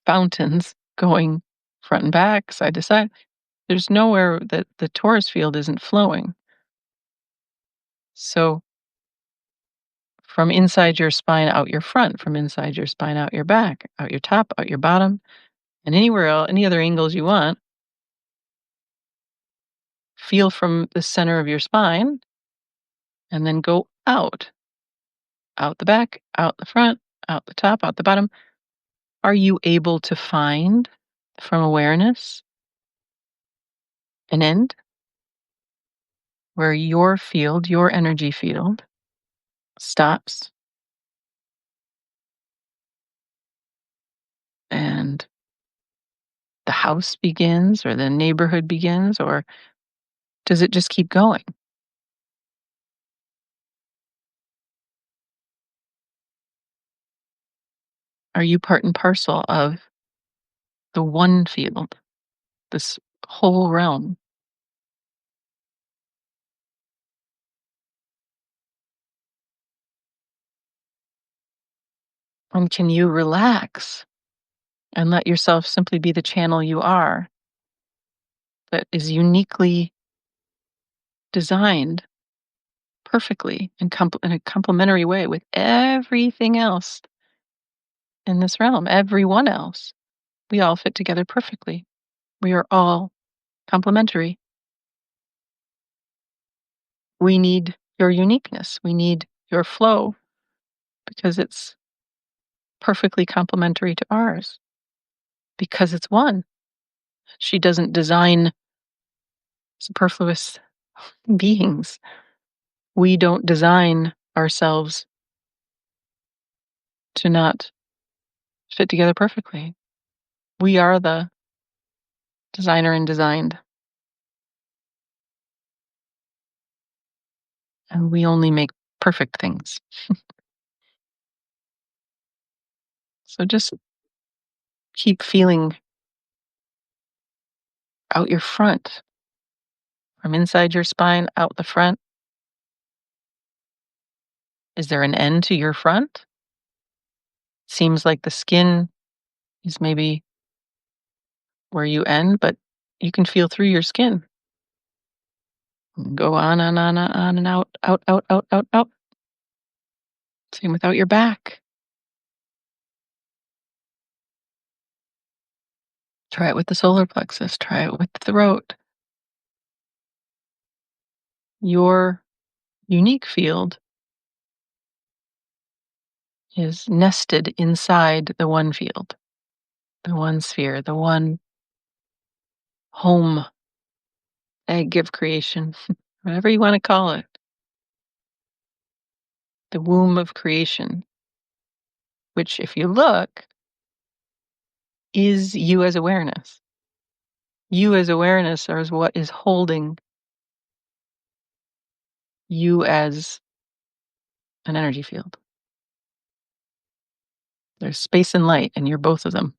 fountains going front and back, side to side. There's nowhere that the torus field isn't flowing. So from inside your spine out your front, from inside your spine out your back, out your top, out your bottom, and anywhere else, any other angles you want, feel from the center of your spine and then go out the back, out the front, out the top, out the bottom. Are you able to find from awareness an end where your field, your energy field, stops and the house begins or the neighborhood begins, or does it just keep going? Are you part and parcel of the one field, this whole realm? And can you relax and let yourself simply be the channel you are that is uniquely designed perfectly and in a complementary way with everything else in this realm, everyone else? We all fit together perfectly. We are all complementary. We need your uniqueness. We need your flow because it's perfectly complementary to ours, because it's one. She doesn't design superfluous beings. We don't design ourselves to not fit together perfectly. We are the designer and designed, and we only make perfect things. So just keep feeling out your front, from inside your spine, out the front. Is there an end to your front? Seems like the skin is maybe where you end, but you can feel through your skin. Go on and on and out, out, out, out, out, out. Same without your back. Try it with the solar plexus. Try it with the throat. Your unique field is nested inside the one field, the one sphere, the one home, egg of creation, whatever you want to call it, the womb of creation, which, if you look, is you as awareness. You as awareness is what is holding you as an energy field. There's space and light, and you're both of them.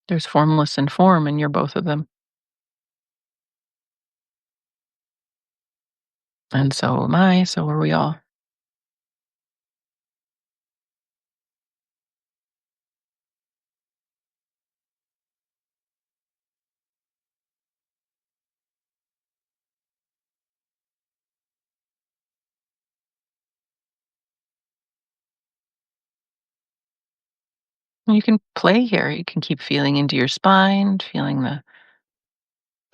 There's formless and form, and you're both of them. And so am I, so are we all. And you can play here. You can keep feeling into your spine, feeling the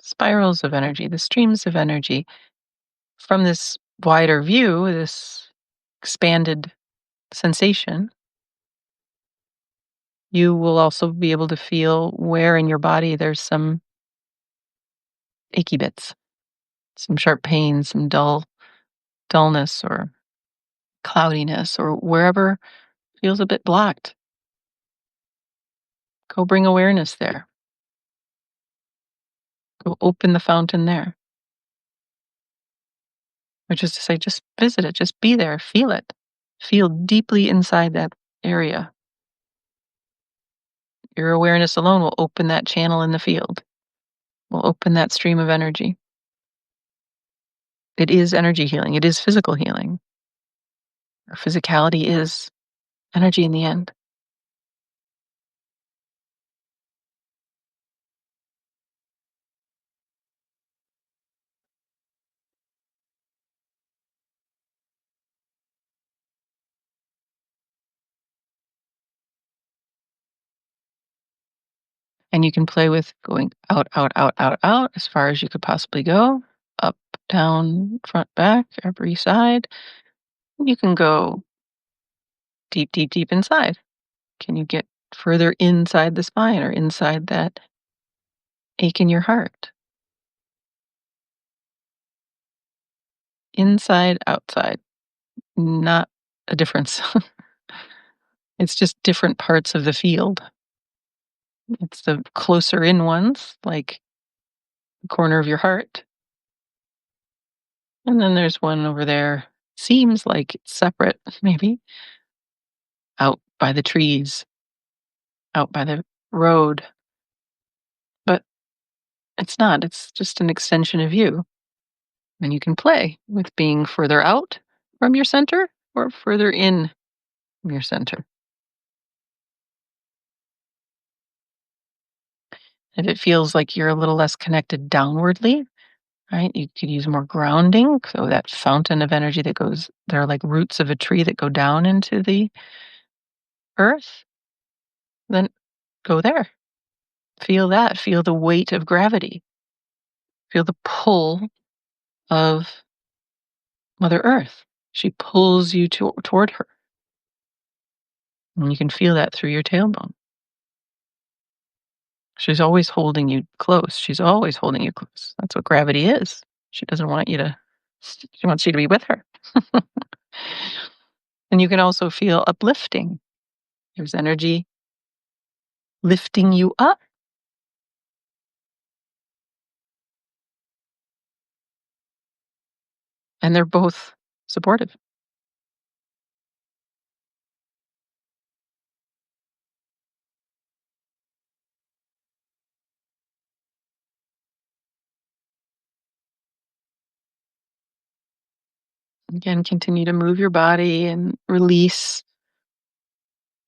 spirals of energy, the streams of energy. from this wider view, this expanded sensation, you will also be able to feel where in your body there's some achy bits, some sharp pain, some dullness or cloudiness, or wherever feels a bit blocked. Go bring awareness there. Go open the fountain there. Which is to say, just visit it, just be there, feel it. Feel deeply inside that area. Your awareness alone will open that channel in the field, will open that stream of energy. It is energy healing, it is physical healing. Our physicality is energy in the end. And you can play with going out, out, out, out, out as far as you could possibly go, up, down, front, back, every side. You can go deep, deep, deep inside. Can you get further inside the spine or inside that ache in your heart? Inside, outside, not a difference. It's just different parts of the field. It's the closer in ones, like the corner of your heart. And then there's one over there. Seems like it's separate, maybe, out by the trees, out by the road. But it's not. It's just an extension of you. And you can play with being further out from your center or further in from your center. If it feels like you're a little less connected downwardly, right? You could use more grounding. So that fountain of energy that goes, there are like roots of a tree that go down into the earth. Then go there. Feel that. Feel the weight of gravity. Feel the pull of Mother Earth. She pulls you toward her. And you can feel that through your tailbone. She's always holding you close. She's always holding you close. That's what gravity is. She doesn't want you to, she wants you to be with her. And you can also feel uplifting. There's energy lifting you up. And they're both supportive. Again, continue to move your body and release.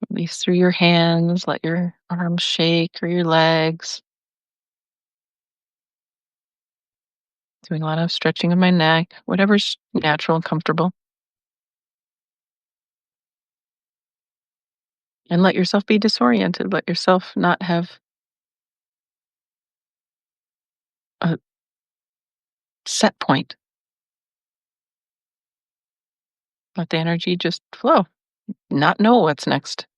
Release through your hands. Let your arms shake or your legs. Doing a lot of stretching of my neck, whatever's natural and comfortable. And let yourself be disoriented. Let yourself not have a set point. Let the energy just flow. Not know what's next.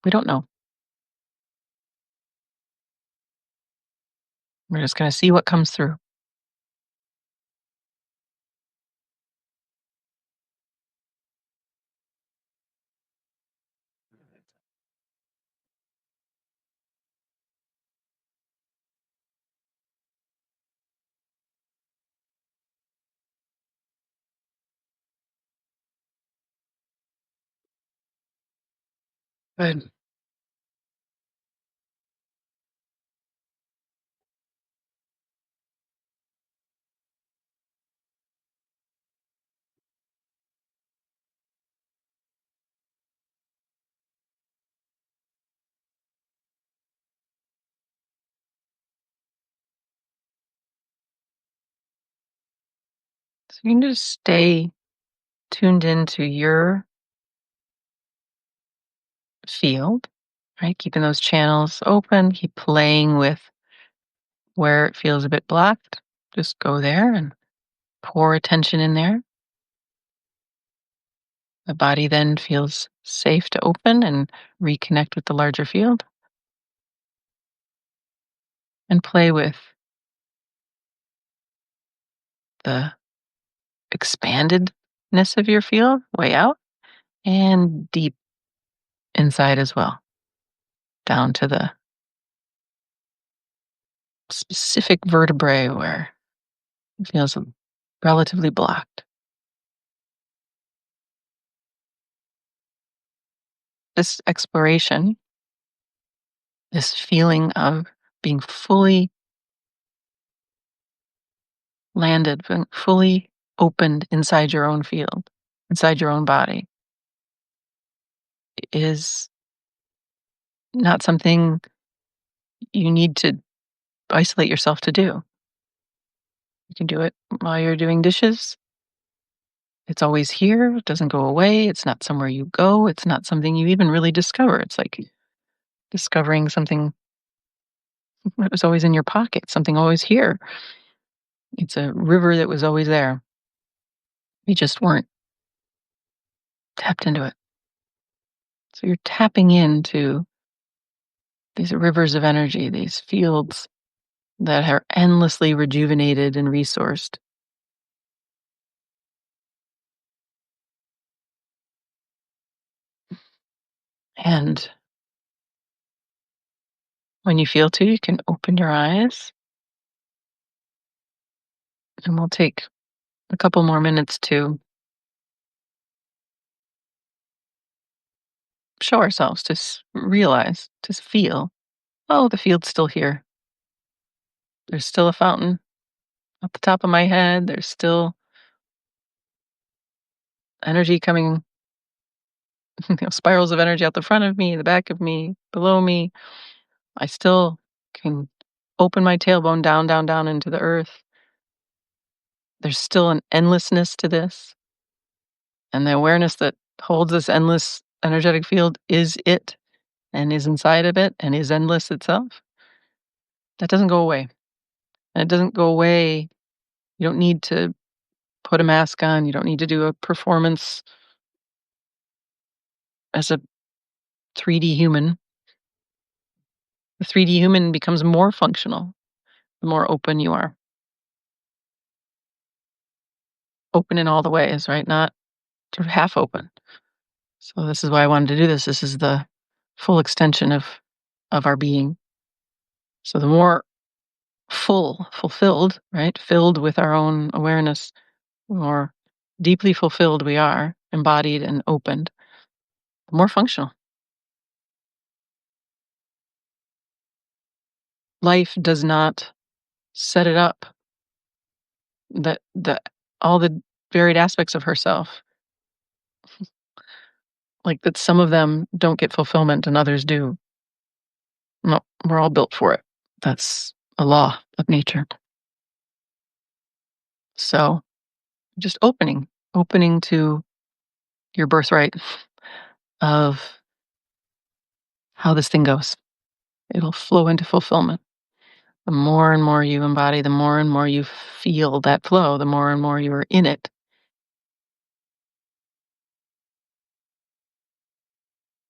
We don't know. We're just going to see what comes through. Good. So you can just stay tuned into your field, right? Keeping those channels open, keep playing with where it feels a bit blocked. Just go there and pour attention in there. The body then feels safe to open and reconnect with the larger field and play with the expandedness of your field way out and deep inside as well, down to the specific vertebrae where it feels relatively blocked. This exploration, this feeling of being fully landed, being fully opened inside your own field, inside your own body, is not something you need to isolate yourself to do. You can do it while you're doing dishes. It's always here. It doesn't go away. It's not somewhere you go. It's not something you even really discover. It's like discovering something that was always in your pocket, something always here. It's a river that was always there. You just weren't tapped into it. So you're tapping into these rivers of energy, these fields that are endlessly rejuvenated and resourced. And when you feel to, you can open your eyes and we'll take a couple more minutes to show ourselves, to realize, to feel, oh, the field's still here. There's still a fountain at the top of my head. There's still energy coming, spirals of energy out the front of me, the back of me, below me. I still can open my tailbone down, down, down into the earth. There's still an endlessness to this. And the awareness that holds this endless energetic field is it and is inside of it and is endless itself. That doesn't go away. And it doesn't go away. You don't need to put a mask on. You don't need to do a performance as a 3D human. The 3D human becomes more functional the more open you are. Open in all the ways, right? Not sort of half open. So this is why I wanted to do this. This is the full extension of our being. So the more fulfilled, right? Filled with our own awareness, the more deeply fulfilled we are, embodied and opened, the more functional. Life does not set it up that all the varied aspects of herself, like that some of them don't get fulfillment and others do. No, we're all built for it. That's a law of nature. So just opening to your birthright of how this thing goes. It'll flow into fulfillment. The more and more you embody, the more and more you feel that flow, the more and more you're in it.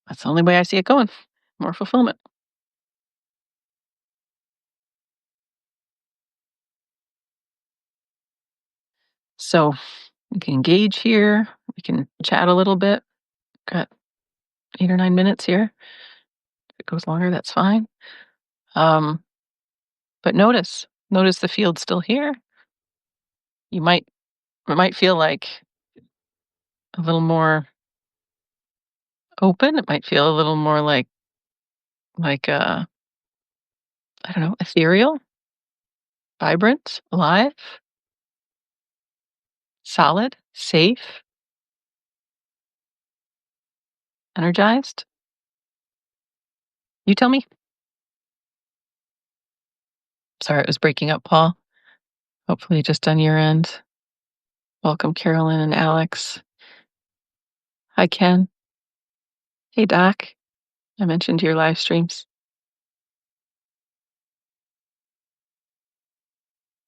That's the only way I see it going. More fulfillment. So we can engage here. We can chat a little bit. Got 8 or 9 minutes here. If it goes longer, that's fine. Um, but notice the field's still here. It might feel like a little more open. It might feel a little more like I don't know, ethereal, vibrant, alive, solid, safe, energized. You tell me. Sorry, it was breaking up, Paul. Hopefully just on your end. Welcome, Carolyn and Alex. Hi, Ken. Hey, Doc. I mentioned your live streams.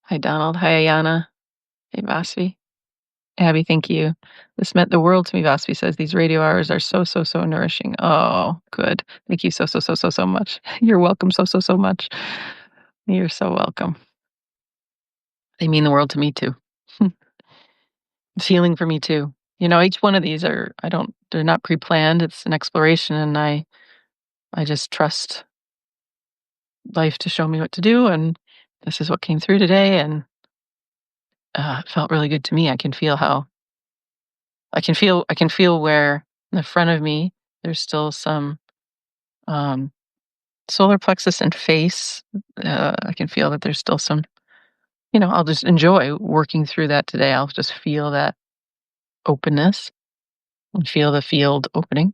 Hi, Donald. Hi, Ayana. Hey, Vasvi. Abby, thank you. This meant the world to me, Vasvi says. These radio hours are so, so, so nourishing. Oh, good. Thank you so, so, so, so, so much. You're welcome so, so, so much. You're so welcome. They mean the world to me too. It's healing for me too. You know, each one of these are they're not pre-planned. It's an exploration and I just trust life to show me what to do and this is what came through today and it felt really good to me. I can feel where in the front of me there's still some um solar plexus and face. I can feel that there's still some, I'll just enjoy working through that today. I'll just feel that openness and feel the field opening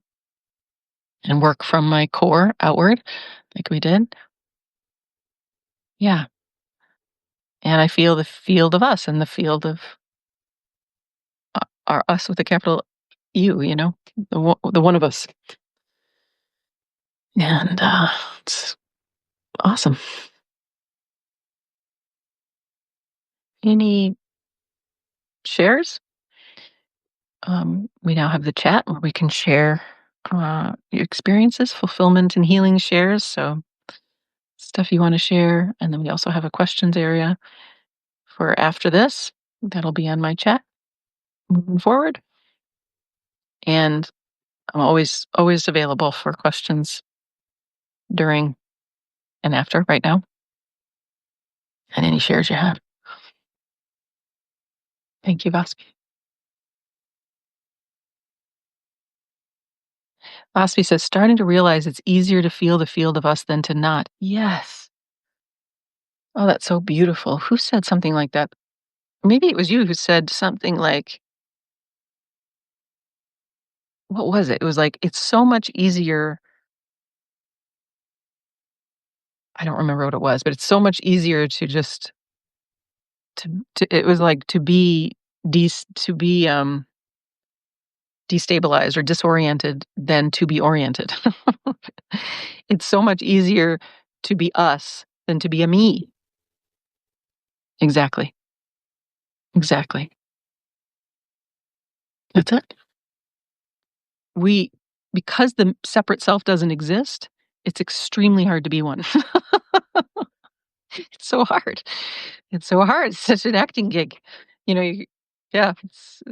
and work from my core outward like we did. Yeah. And I feel the field of us and the field of our us with a capital U, the one of us. And it's awesome. Any shares? We now have the chat where we can share your experiences, fulfillment, and healing shares. So, stuff you want to share. And then we also have a questions area for after this. That'll be on my chat moving forward. And I'm always available for questions during and after right now, and any shares you have. Thank you, Vaspi. Vaspi says, starting to realize it's easier to feel the field of us than to not. Yes. Oh, that's so beautiful. Who said something like that? Maybe it was you who said something like, what was it? It was like, it's so much easier. I don't remember what it was, but it's so much easier to just it was like to be to be destabilized or disoriented than to be oriented. It's so much easier to be us than to be a me. Exactly. Exactly. That's it. We because the separate self doesn't exist, it's extremely hard to be one. It's so hard. It's so hard. It's such an acting gig. You know, you, yeah,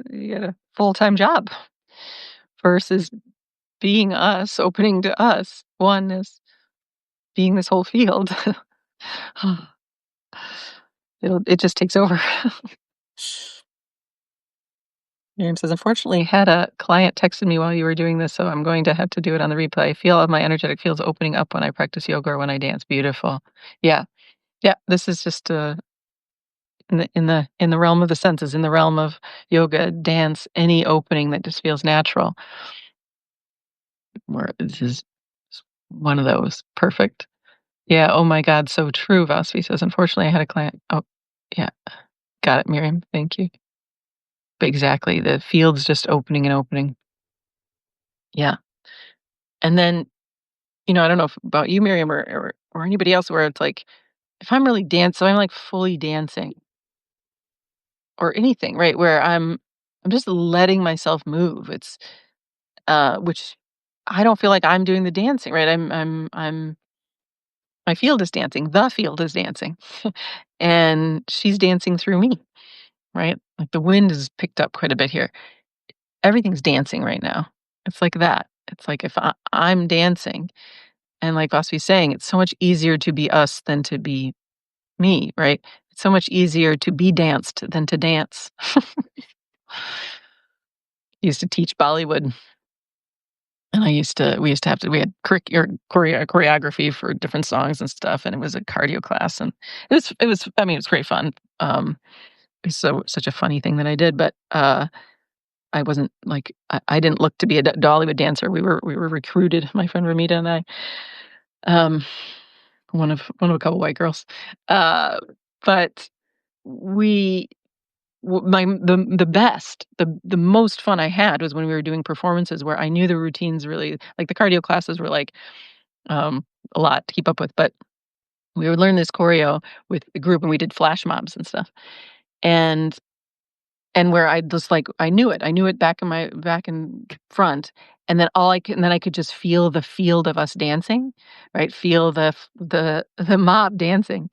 you get a full-time job versus being us, opening to us. One is being this whole field. It just takes over. Miriam says, unfortunately, had a client texted me while you were doing this, so I'm going to have to do it on the replay. I feel my energetic fields opening up when I practice yoga or when I dance. Beautiful. Yeah. Yeah. This is just in the realm of the senses, in the realm of yoga, dance, any opening that just feels natural. Where this is one of those. Perfect. Yeah. Oh my God. So true. Vasvi says, unfortunately, I had a client. Oh, yeah. Got it, Miriam. Thank you. Exactly. The field's just opening and opening. Yeah. And then, I don't know about you, Miriam, or anybody else where it's like, if I'm really so I'm like fully dancing or anything, right? Where I'm just letting myself move. It's which I don't feel like I'm doing the dancing, right? I'm my field is dancing. The field is dancing. And she's dancing through me, right? Like the wind is picked up quite a bit here. Everything's dancing right now. It's like that. It's like if I'm dancing and like Vasvi's saying, it's so much easier to be us than to be me, right? It's so much easier to be danced than to dance. Used to teach Bollywood, and we used to have to, we had choreography for different songs and stuff, and it was a cardio class, and I mean, it was great fun. It's such a funny thing that I did, but I wasn't like I didn't look to be a Dollywood dancer. We were recruited, my friend Ramita and I, um, one of a couple white girls, but we my the best, the most fun I had was when we were doing performances where I knew the routines really like the cardio classes were like, um, a lot to keep up with, but we would learn this choreo with the group and we did flash mobs and stuff. And and where I just, like, I knew it back in front, and then I could just feel the field of us dancing, right? Feel the mob dancing,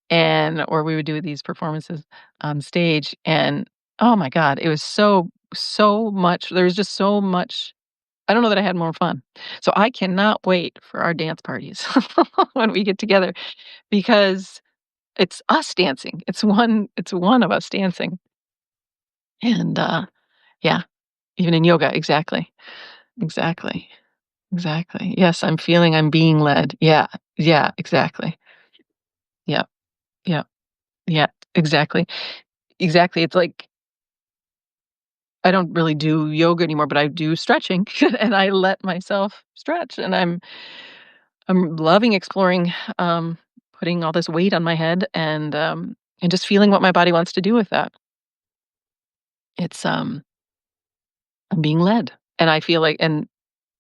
and or we would do these performances on stage, and, oh my god, it was so much there was just so much I don't know that I had more fun. So I cannot wait for our dance parties when we get together because it's us dancing. It's one of us dancing, and, yeah. Even in yoga, exactly. Exactly. Exactly. Yes, I'm feeling I'm being led. Yeah. Yeah, exactly. Yeah. Yeah. Yeah, exactly. Exactly. It's like I don't really do yoga anymore, but I do stretching and I let myself stretch and I'm loving exploring putting all this weight on my head and just feeling what my body wants to do with that. It's I'm being led. And I feel like and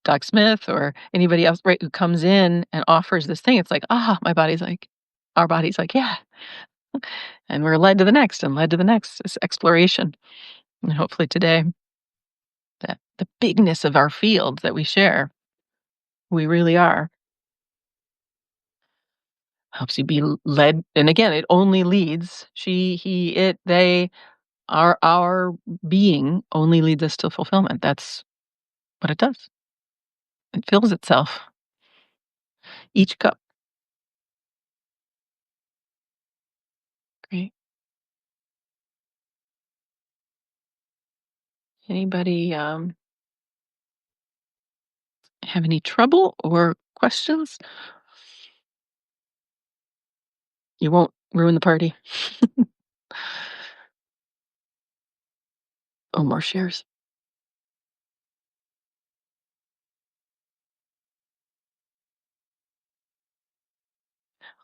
Doc Smith or anybody else, right, who comes in and offers this thing, it's like, "Ah," my body's like our body's like, "Yeah." And we're led to the next and led to the next, this exploration. And hopefully today, that the bigness of our field that we share, we really are, helps you be led and again, it only leads she, he, it, they, our being only leads us to fulfillment. That's what it does. It fills itself. Each cup. Great. Anybody, have any trouble or questions? You won't ruin the party. Oh, more shares.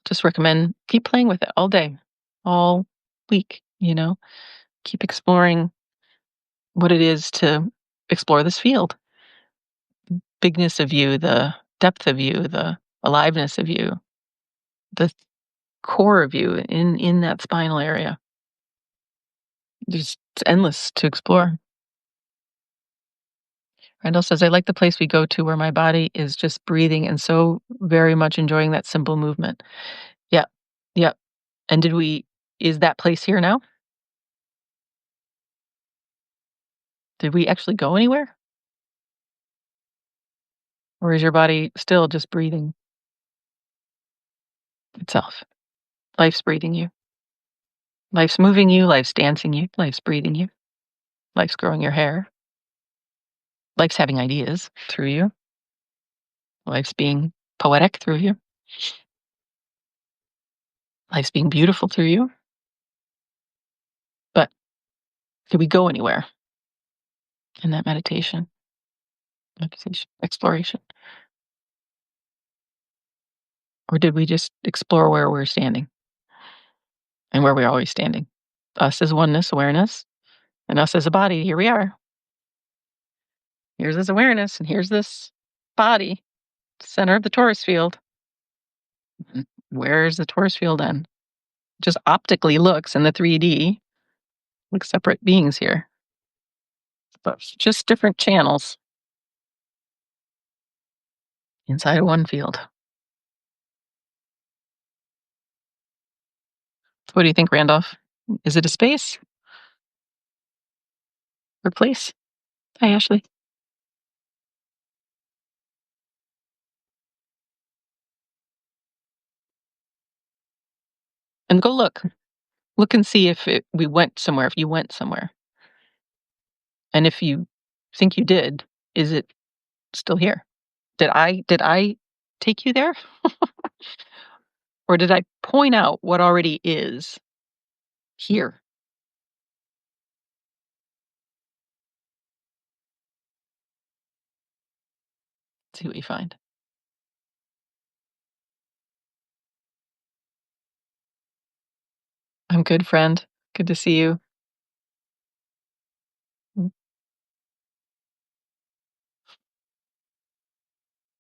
Just recommend keep playing with it all day, all week, you know? Keep exploring what it is to explore this field. Bigness of you, the depth of you, the aliveness of you, the core of you in that spinal area. Just it's endless to explore. Randall says, I like the place we go to where my body is just breathing and so very much enjoying that simple movement. Yeah. Yeah. And is that place here now? Did we actually go anywhere? Or is your body still just breathing itself? Life's breathing you. Life's moving you. Life's dancing you. Life's breathing you. Life's growing your hair. Life's having ideas through you. Life's being poetic through you. Life's being beautiful through you. But did we go anywhere in that meditation, exploration? Or did we just explore where we're standing and where we're always standing? Us as oneness, awareness, and us as a body. Here we are. Here's this awareness, and here's this body, center of the torus field. Mhm. Where's the torus field then? Just optically looks in the 3D like separate beings here, but just different channels inside of one field. So what do you think, Randolph? Is it a space or place? Hi, Ashley. And go look. Look and see if we went somewhere, if you went somewhere. And if you think you did, is it still here? Did I take you there? Or did I point out what already is here? See what you find. I'm good, friend. Good to see you. Mm,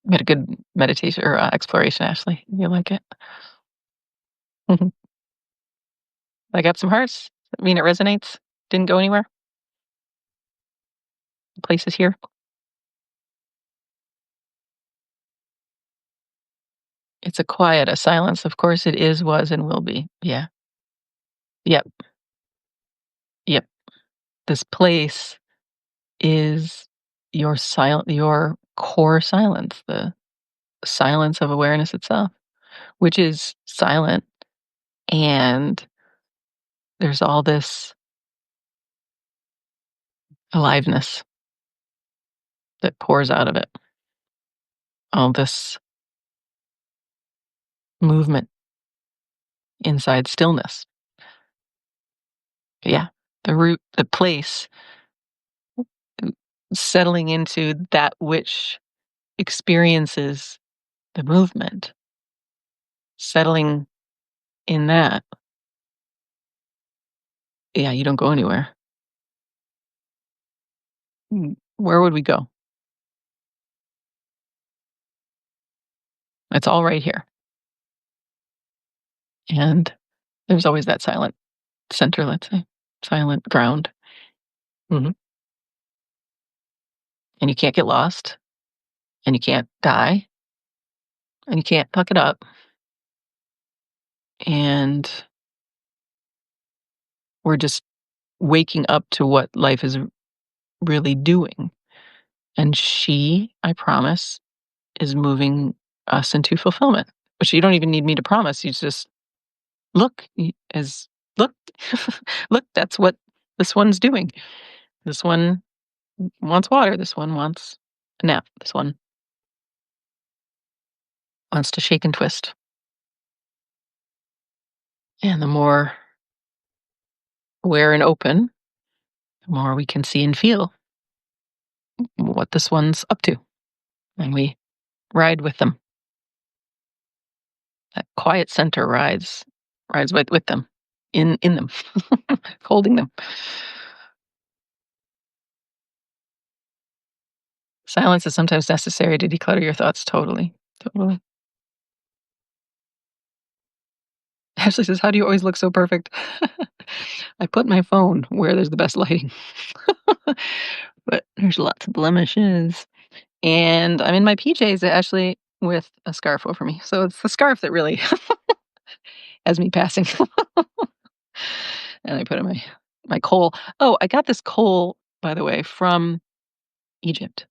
we had a good meditation or exploration, Ashley. You like it? I got some hearts. I mean, it resonates. Didn't go anywhere. places here? It's a quiet, a silence. Of course it is, was, and will be. Yeah. Yep. Yep. This place is your core silence, the silence of awareness itself, which is silent, and there's all this aliveness that pours out of it, all this movement inside stillness. Yeah, the place, settling into that which experiences the movement, settling in that. Yeah, you don't go anywhere. Where would we go? It's all right here. And there's always that silent center, let's say, silent ground. Mhm. And you can't get lost, and you can't die, and you can't fuck it up. And we're just waking up to what life is really doing. And she, I promise, is moving us into fulfillment. Which you don't even need me to promise. You just look as look, look. That's what this one's doing. This one wants water. This one wants a nap. This one wants to shake and twist. And the more aware and open, the more we can see and feel what this one's up to. And we ride with them. That quiet center rides with them, in them, holding them. Silence is sometimes necessary to declutter your thoughts. Totally, totally. Ashley says, "How do you always look so perfect?" I put my phone where there's the best lighting, but there's lots of blemishes. And I'm in my PJs, Ashley, with a scarf over me. So it's the scarf that really has me passing. And I put in my coal. Oh, I got this coal, by the way, from Egypt.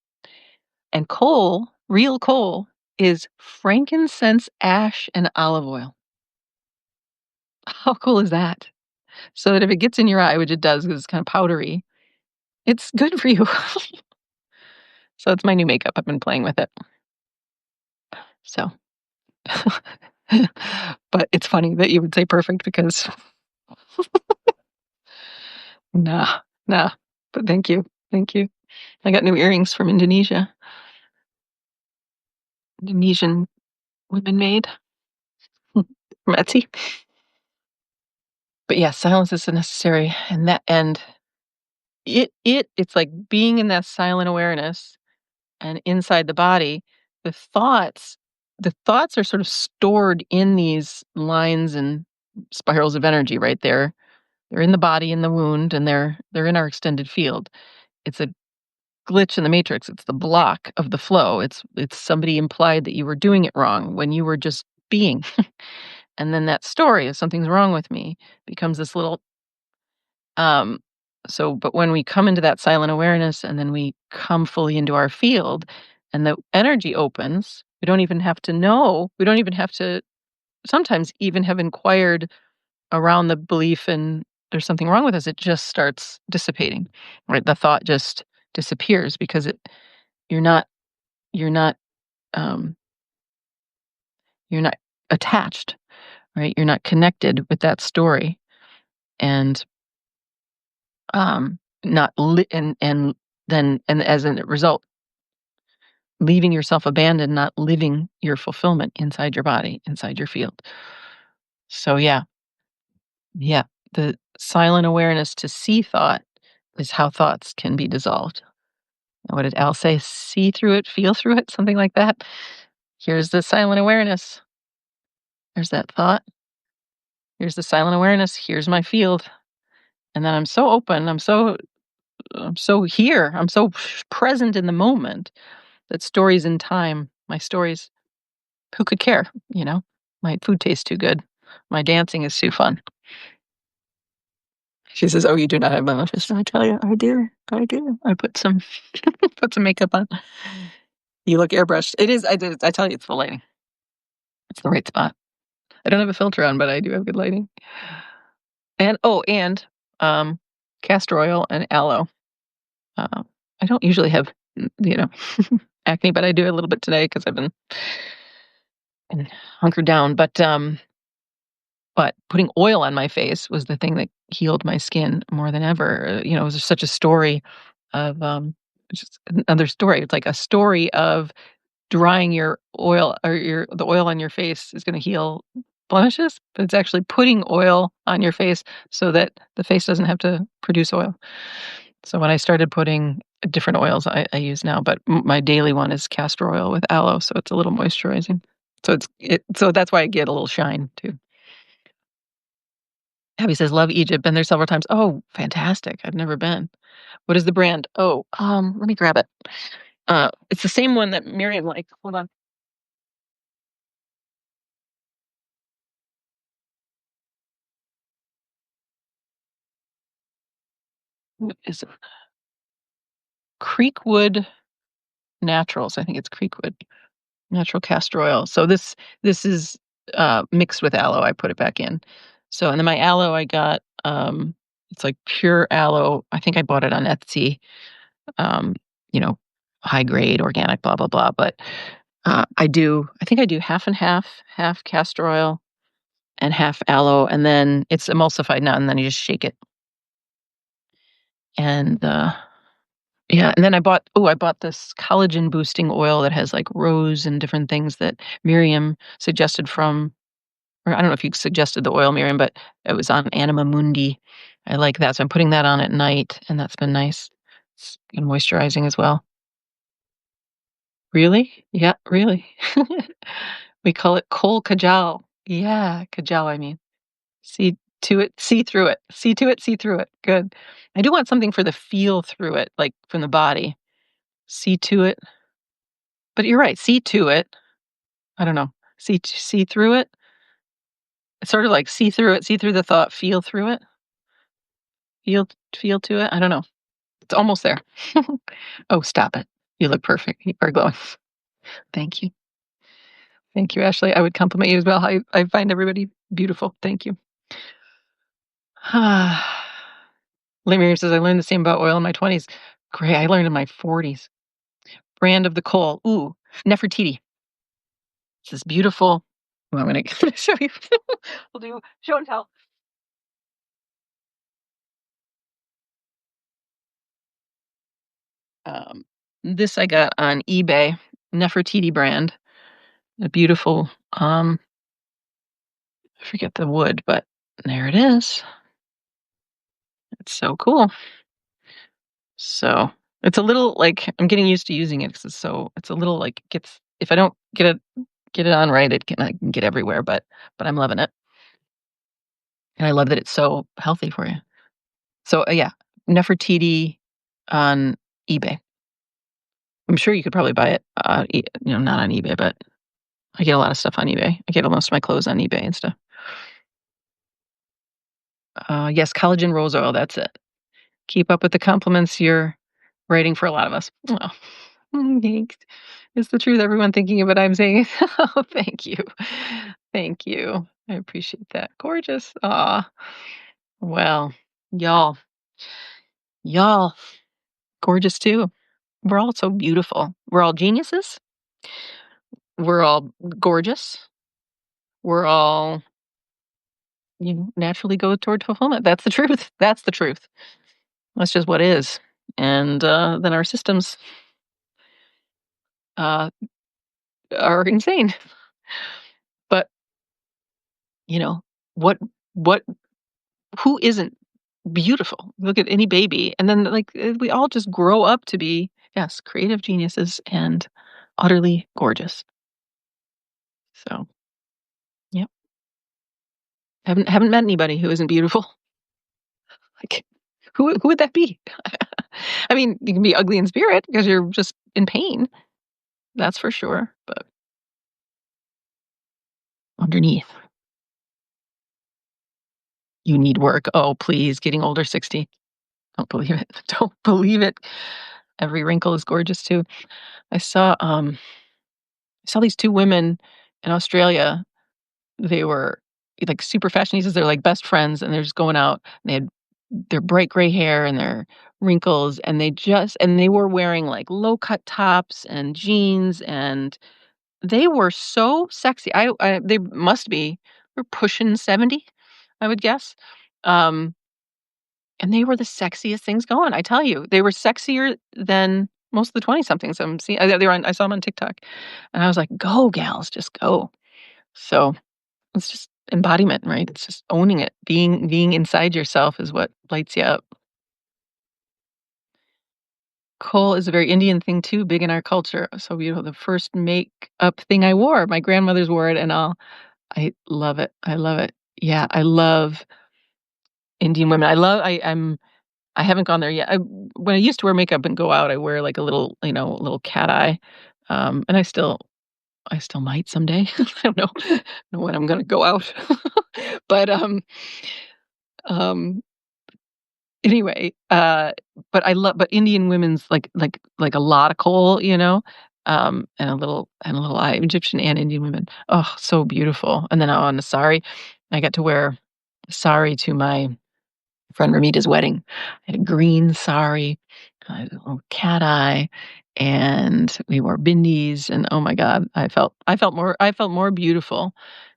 And coal, real coal, is frankincense, ash, and olive oil. How cool is that? So that if it gets in your eye, which it does because it's kind of powdery, it's good for you. So it's my new makeup. I've been playing with it. So, but it's funny that you would say perfect because nah, nah. But thank you. Thank you. I got new earrings from Indonesia. Indonesian women made from Etsy. But yeah, silence is necessary. And it's like being in that silent awareness and inside the body, the thoughts the thoughts are sort of stored in these lines and spirals of energy right there. They're in the body, in the wound, and they're in our extended field. It's a glitch in the matrix. It's the block of the flow. It's somebody implied that you were doing it wrong when you were just being. And then that story of something's wrong with me becomes this little um but when we come into that silent awareness and then we come fully into our field and the energy opens, we don't even have to know. We don't even have to sometimes even have inquired around the belief and there's something wrong with us. It just starts dissipating. Right? The thought just disappears because you're not you're not um you're not attached, right? You're not connected with that story and not and then and as a result leaving yourself abandoned, not living your fulfillment inside your body, inside your field. So yeah, yeah, the silent awareness to see thought is how thoughts can be dissolved. What did Al say? See through it, feel through it, something like that. Here's the silent awareness. There's that thought. Here's the silent awareness. Here's my field. And then I'm so open. I'm so so here. I'm so present in the moment that stories in time, my stories, who could care, you know? My food tastes too good. My dancing is too fun. She says, "Oh, you do not have blemishes." I tell you, I do. I do. I put some put some makeup on. You look airbrushed. It is. I did. I tell you, it's the lighting. It's the right spot. I don't have a filter on, but I do have good lighting. And um, castor oil and aloe. Uh, I don't usually have, you know, acne, but I do a little bit today because I've been hunkered down. But putting oil on my face was the thing that healed my skin more than ever. You know, it was such a story of just another story. It's like a story of drying your oil or the oil on your face is going to heal blemishes, but it's actually putting oil on your face so that the face doesn't have to produce oil. So when I started putting different oils I use now, but my daily one is castor oil with aloe, so it's a little moisturizing. So that's why I get a little shine too. Abby says, "Love Egypt. Been there several times." Oh, fantastic! I've never been. What is the brand? Oh, let me grab it. It's the same one that Miriam liked. Hold on. What is it? Creekwood Naturals. I think it's Creekwood Natural Castor Oil. So this is mixed with aloe. I put it back in. So and then my aloe I got it's like pure aloe. I think I bought it on Etsy. Um, you know, high grade, organic, blah blah blah. But I think I do half and half, half castor oil and half aloe, and then it's emulsified now, and then you just shake it. And yeah, and then I bought this collagen boosting oil that has like rose and different things that Miriam suggested from, or I don't know if you suggested the oil, Miriam, but it was on Anima Mundi. I like that, so I'm putting that on at night, and that's been nice. It's and moisturizing as well. Really? Yeah, really. We call it Kol Kajal. Yeah, Kajal, I mean. See to it, see through it. See to it, see through it. Good. I do want something for the feel through it, like from the body. See to it. But you're right, see to it. I don't know. See through it. It's sort of like see through it, see through the thought, feel through it. Feel to it. I don't know. It's almost there. Oh, stop it. You look perfect. You are glowing. Thank you. Thank you, Ashley. I would compliment you as well. I find everybody beautiful. Thank you. Lemire says, I learned the same about oil in my 20s. Great. I learned in my 40s. Brand of the coal. Ooh, Nefertiti. It's this beautiful. Well, I'm going to show you. We'll do show and tell. Um, this I got on eBay. Nefertiti brand. A beautiful, I forget the wood, but there it is. It's so cool. So it's a little like I'm getting used to using it because it's a little like gets if I don't get it on right, I can get everywhere. But I'm loving it, and I love that it's so healthy for you. So yeah, Nefertiti on eBay. I'm sure you could probably buy it. Not on eBay, but I get a lot of stuff on eBay. I get most of my clothes on eBay and stuff. Yes, collagen rose oil. That's it. Keep up with the compliments. You're writing for a lot of us. Oh, thanks. It's the truth. Everyone thinking of what I'm saying. Oh, thank you. Thank you. I appreciate that. Gorgeous. Ah, well, y'all, y'all, gorgeous too. We're all so beautiful. We're all geniuses. We're all gorgeous. We're all, naturally go toward fulfillment. That's the truth. That's the truth. That's just what is. And then our systems uh, are insane. But you know what? What? Who isn't beautiful? Look at any baby, and then like we all just grow up to be yes, creative geniuses and utterly gorgeous. So yeah, haven't met anybody who isn't beautiful. Like who would that be? I mean, you can be ugly in spirit because you're just in pain, that's for sure, but underneath, you need work. Oh, please, getting older, 60. Don't believe it. Don't believe it. Every wrinkle is gorgeous too. I saw, I saw these 2 women in Australia. They were, like, super fashionistas. They're, like, best friends, and they're just going out. They had their bright gray hair and their wrinkles, and they were wearing, like, low-cut tops and jeans, and they were so sexy. They must be we're pushing 70, I would guess. Um, and they were the sexiest things going, I tell you. They were sexier than most of the 20-somethings I'm seeing. They were on I saw them on TikTok, and I was like, "Go, gals, just go." So, it's just embodiment, right? It's just owning it. Being inside yourself is what lights you up. Kohl is a very Indian thing too, big in our culture. So, the first makeup thing I wore, my grandmother's wore it and all. I love it. I love it. Yeah, I love Indian women. I haven't gone there yet. When I used to wear makeup and go out, I wear like a little, a little cat eye. And I still might someday. I don't know when I'm gonna go out. But um anyway, but but Indian women's like a lot of coal, and a little eye, Egyptian and Indian women. Oh, so beautiful. And then on the sari, I got to wear a sari to my friend Ramita's wedding. I had a green sari, a little cat eye, and we wore bindis, and oh my God, I felt more beautiful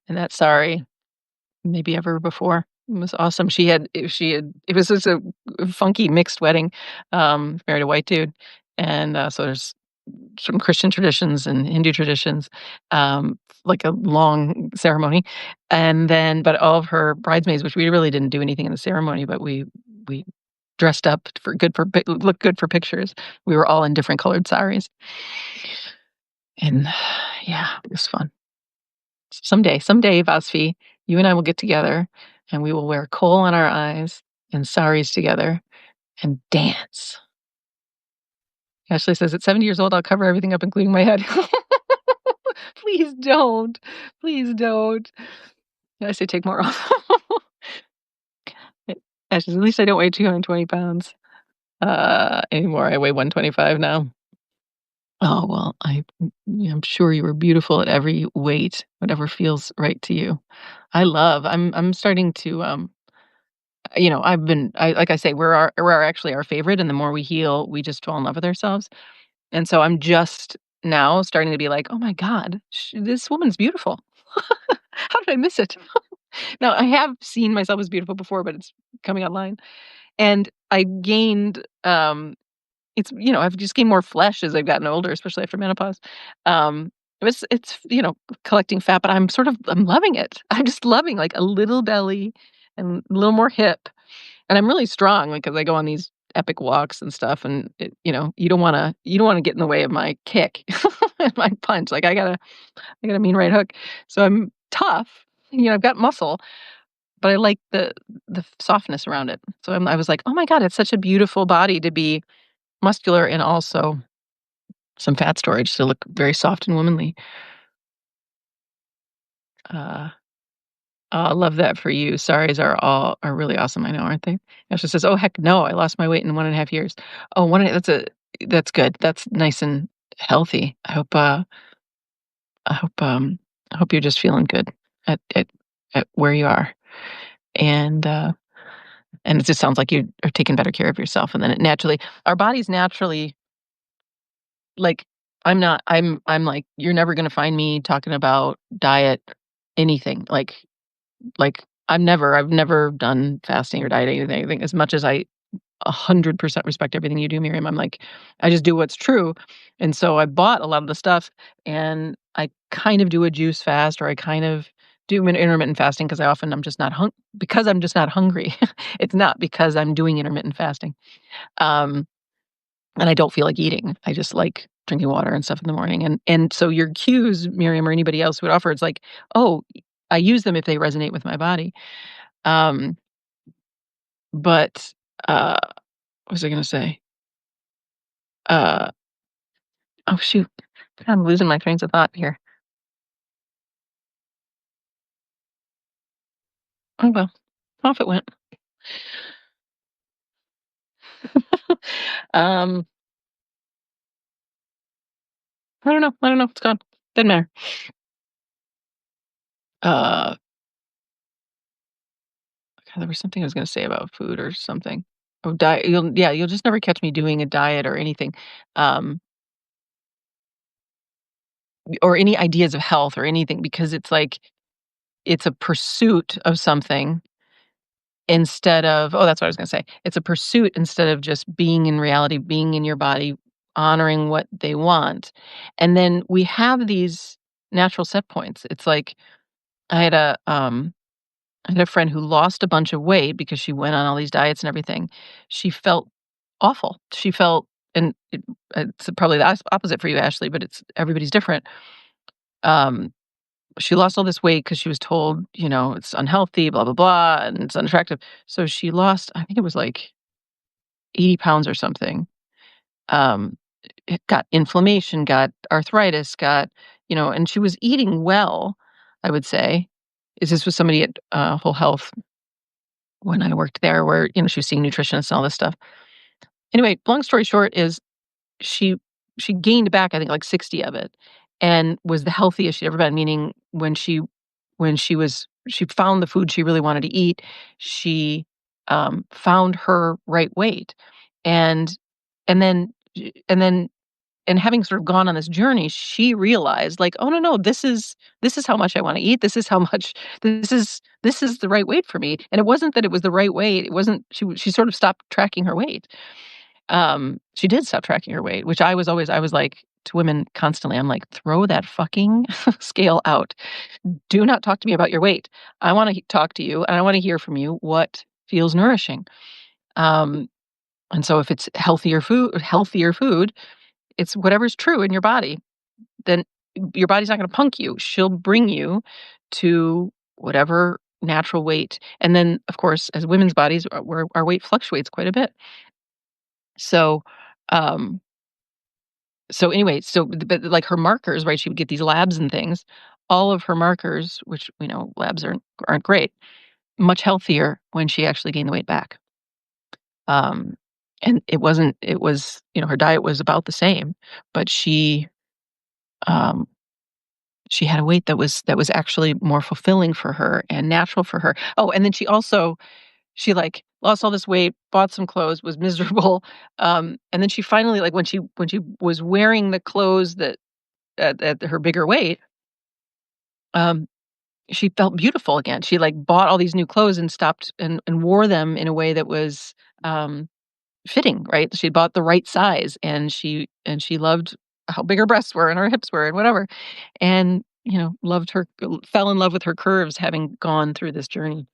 in that sari maybe ever before. It was awesome. She had it was just a funky mixed wedding, married a white dude, and, so there's some Christian traditions and Hindu traditions, like a long ceremony, and then but all of her bridesmaids, which we really didn't do anything in the ceremony, but we dressed up for good for pic looked good for pictures. We were all in different colored saris, and yeah, it was fun. Someday, Vasfi, you and I will get together, and we will wear kohl on our eyes and saris together and dance. Ashley says, "At 70 years old, I'll cover everything up, including my head." Please don't. Please don't. I say take more off. Ashley says, "At least I don't weigh 220 pounds, anymore. I weigh 125 now." Oh, well, I'm sure you were beautiful at every weight, whatever feels right to you. I'm starting to, like I say, we're actually our favorite, and the more we heal, we just fall in love with ourselves. And so I'm just now starting to be like, "Oh my god, this woman's beautiful. How did I miss it?" Now, I have seen myself as beautiful before, but it's coming online. And I gained, I've just gained more flesh as I've gotten older, especially after menopause. Um, it's collecting fat, but I'm loving it. I'm just loving like a little belly and a little more hip. And I'm really strong because I go on these epic walks and stuff, and you don't wanna get in the way of my kick, my punch. Like I got a mean right hook. So I'm tough. I've got muscle, but I like the softness around it. So I was like, "Oh my god, it's such a beautiful body to be muscular and also some fat storage to look very soft and womanly." Uh, I love that for you. Saris are really awesome. I know, aren't they? Ashley says, "Oh heck no, I lost my weight in 1.5 years." Oh, that's good. That's nice and healthy. I hope I hope you're just feeling good at where you are, and it just sounds like you are taking better care of yourself, and then it naturally our bodies naturally like I'm like you're never gonna find me talking about diet anything I've never done fasting or diet anything as much as I 100% respect everything you do, Miriam. I'm like, I just do what's true. And so I bought a lot of the stuff and I kind of do a juice fast or I kind of do an intermittent fasting because I'm just not hungry. It's not because I'm doing intermittent fasting. Um, and I don't feel like eating. I just like drinking water and stuff in the morning. And so your cues, Miriam, or anybody else who would offer, it's like, oh, I use them if they resonate with my body. Um, but what was I gonna say? Uh, oh, shoot. I'm losing my trains of thought here. Oh, well. Off it went. Um, I don't know. I don't know. It's gone. Doesn't matter. Uh, God, there was something I was gonna say about food or something. Oh, diet. You'll just never catch me doing a diet or anything, um, or any ideas of health or anything because it's like it's a pursuit of something instead of that's what I was gonna say. It's a pursuit instead of just being in reality, being in your body, honoring what they want. And then we have these natural set points. It's like I had a um I had a friend who lost a bunch of weight because she went on all these diets and everything. She felt awful. She felt and it's probably the opposite for you, Ashley, but it's everybody's different. Um, she lost all this weight because she was told, it's unhealthy, blah, blah, blah, and it's unattractive. So she lost, I think it was like 80 pounds or something. Um, it got inflammation, got arthritis, and she was eating well, I would say. Is this was somebody at Whole Health when I worked there where, she was seeing nutritionists and all this stuff. Anyway, long story short is she she gained back, I think, like 60 of it and was the healthiest she'd ever been, meaning when she found the food she really wanted to eat, she, found her right weight. And and then and then and having sort of gone on this journey, she realized like, "Oh, no, this is how much I wanna eat. This is how much this is the right weight for me." And it wasn't that it was the right weight. It wasn't she sort of stopped tracking her weight. She did stop tracking her weight, which I was like to women constantly, I'm like, "Throw that fucking scale out. Do not talk to me about your weight. I wanna talk to you, and I wanna hear from you what feels nourishing." Um, and so if it's healthier food, it's whatever's true in your body, then your body's not gonna punk you. She'll bring you to whatever natural weight. And then, of course, as women's bodies, where our weight fluctuates quite a bit. So, um, so anyway, but like her markers, right? She would get these labs and things. All of her markers, which we know labs aren't great, much healthier when she actually gained the weight back. Um, and it was, her diet was about the same, but um, she had a weight that was actually more fulfilling for her and natural for her. Oh, and then she, like, lost all this weight, bought some clothes, was miserable, and then she finally, like, when she was wearing the clothes that at her bigger weight, um, she felt beautiful again. She, like, bought all these new clothes and stopped and wore them in a way that was, fitting, right? She bought the right size, and she loved how big her breasts were and her hips were and whatever, and, loved her fell in love with her curves having gone through this journey.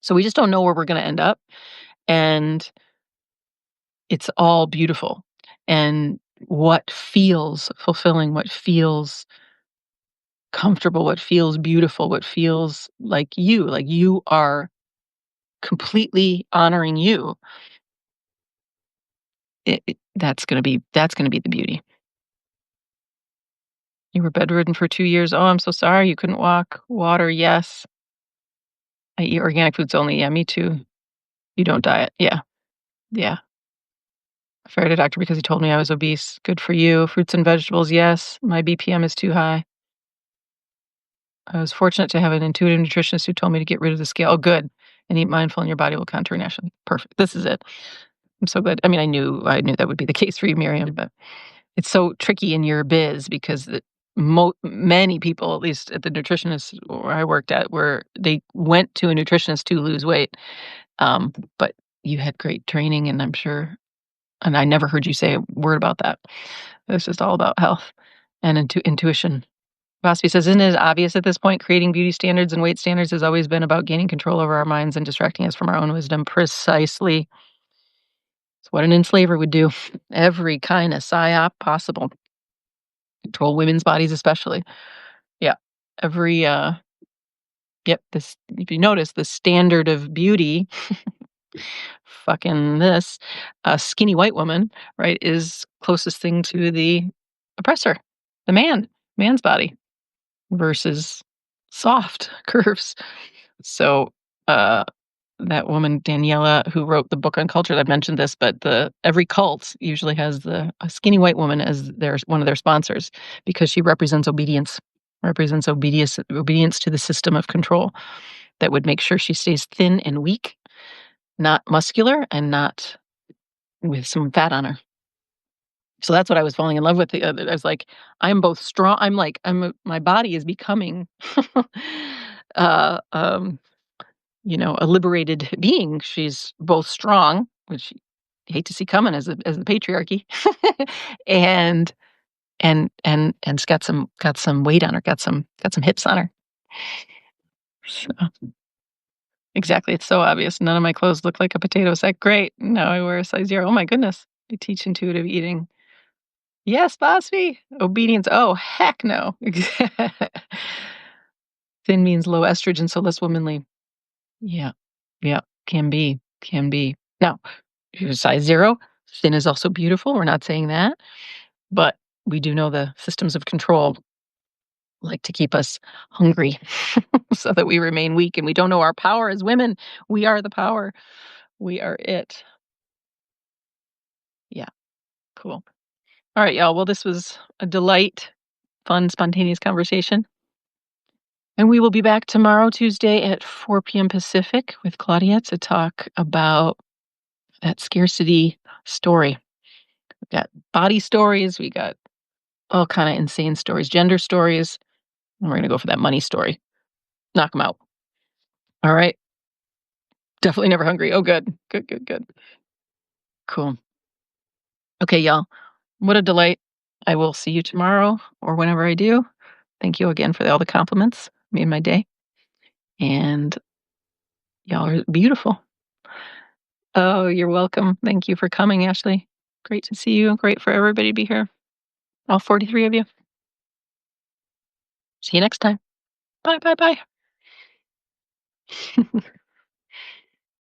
So we just don't know where we're gonna end up, and it's all beautiful. And what feels fulfilling, what feels comfortable, what feels beautiful, what feels like you are completely honoring you, that's gonna be the beauty. You were bedridden for 2 years. Oh, I'm so sorry you couldn't walk. Water, yes. I eat organic foods only. Yeah, me too. You don't diet. Yeah, yeah. I fired a doctor because he told me I was obese. Good for you. Fruits and vegetables, yes. My BPM is too high. I was fortunate to have an intuitive nutritionist who told me to get rid of the scale. Oh, good. And eat mindful, and your body will contour naturally. Perfect. This is it. I'm so glad. I mean, I knew that would be the case for you, Miriam, but it's so tricky in your biz because many people, at least at the nutritionist where I worked at, where they went to a nutritionist to lose weight. But you had great training, and I'm sure, and I never heard you say a word about that. It's just all about health and intuition. Rosby says, "Isn't it obvious at this point, creating beauty standards and weight standards has always been about gaining control over our minds and distracting us from our own wisdom?" Precisely. It's what an enslaver would do. Every kind of psyop possible. Control women's bodies especially. Yeah. Every, yep, this if you notice, the standard of beauty fucking this, a skinny white woman, right, is closest thing to the oppressor, the man's body versus soft curves. So, uh, that woman Daniela who wrote the book on culture, I've mentioned this, but the every cult usually has a skinny white woman as their one of their sponsors because she represents obedience to the system of control that would make sure she stays thin and weak, not muscular and not with some fat on her. So that's what I was falling in love with. I was like, I'm both strong. My body is becoming, uh, um, a liberated being. She's both strong, which you hate to see coming as the patriarchy, and and's got some weight on her, got some hips on her. So, exactly, it's so obvious. None of my clothes look like a potato sack. Great. Now I wear a size 0. Oh my goodness. I teach intuitive eating. Yes, boss me. Obedience. Oh, heck no. Thin means low estrogen, so less womanly. Yeah. Yeah. Can be. Can be. Now, you're size 0. Thin is also beautiful. We're not saying that. But we do know the systems of control like to keep us hungry so that we remain weak and we don't know our power as women. We are the power. We are it. Yeah. Cool. All right, y'all. Well, this was a delight, fun, spontaneous conversation. And we will be back tomorrow, Tuesday at 4 p.m. Pacific with Claudia to talk about that scarcity story. We got body stories, we got all kind of insane stories, gender stories, and we're going to go for that money story. Knock them out. All right. Definitely never hungry. Oh, good. Good, good, good. Cool. Okay, y'all. What a delight. I will see you tomorrow or whenever I do. Thank you again for all the compliments. Made my day. And y'all are beautiful. Oh, you're welcome. Thank you for coming, Ashley. Great to see you. Great for everybody to be here. All 43 of you. See you next time. Bye, bye, bye.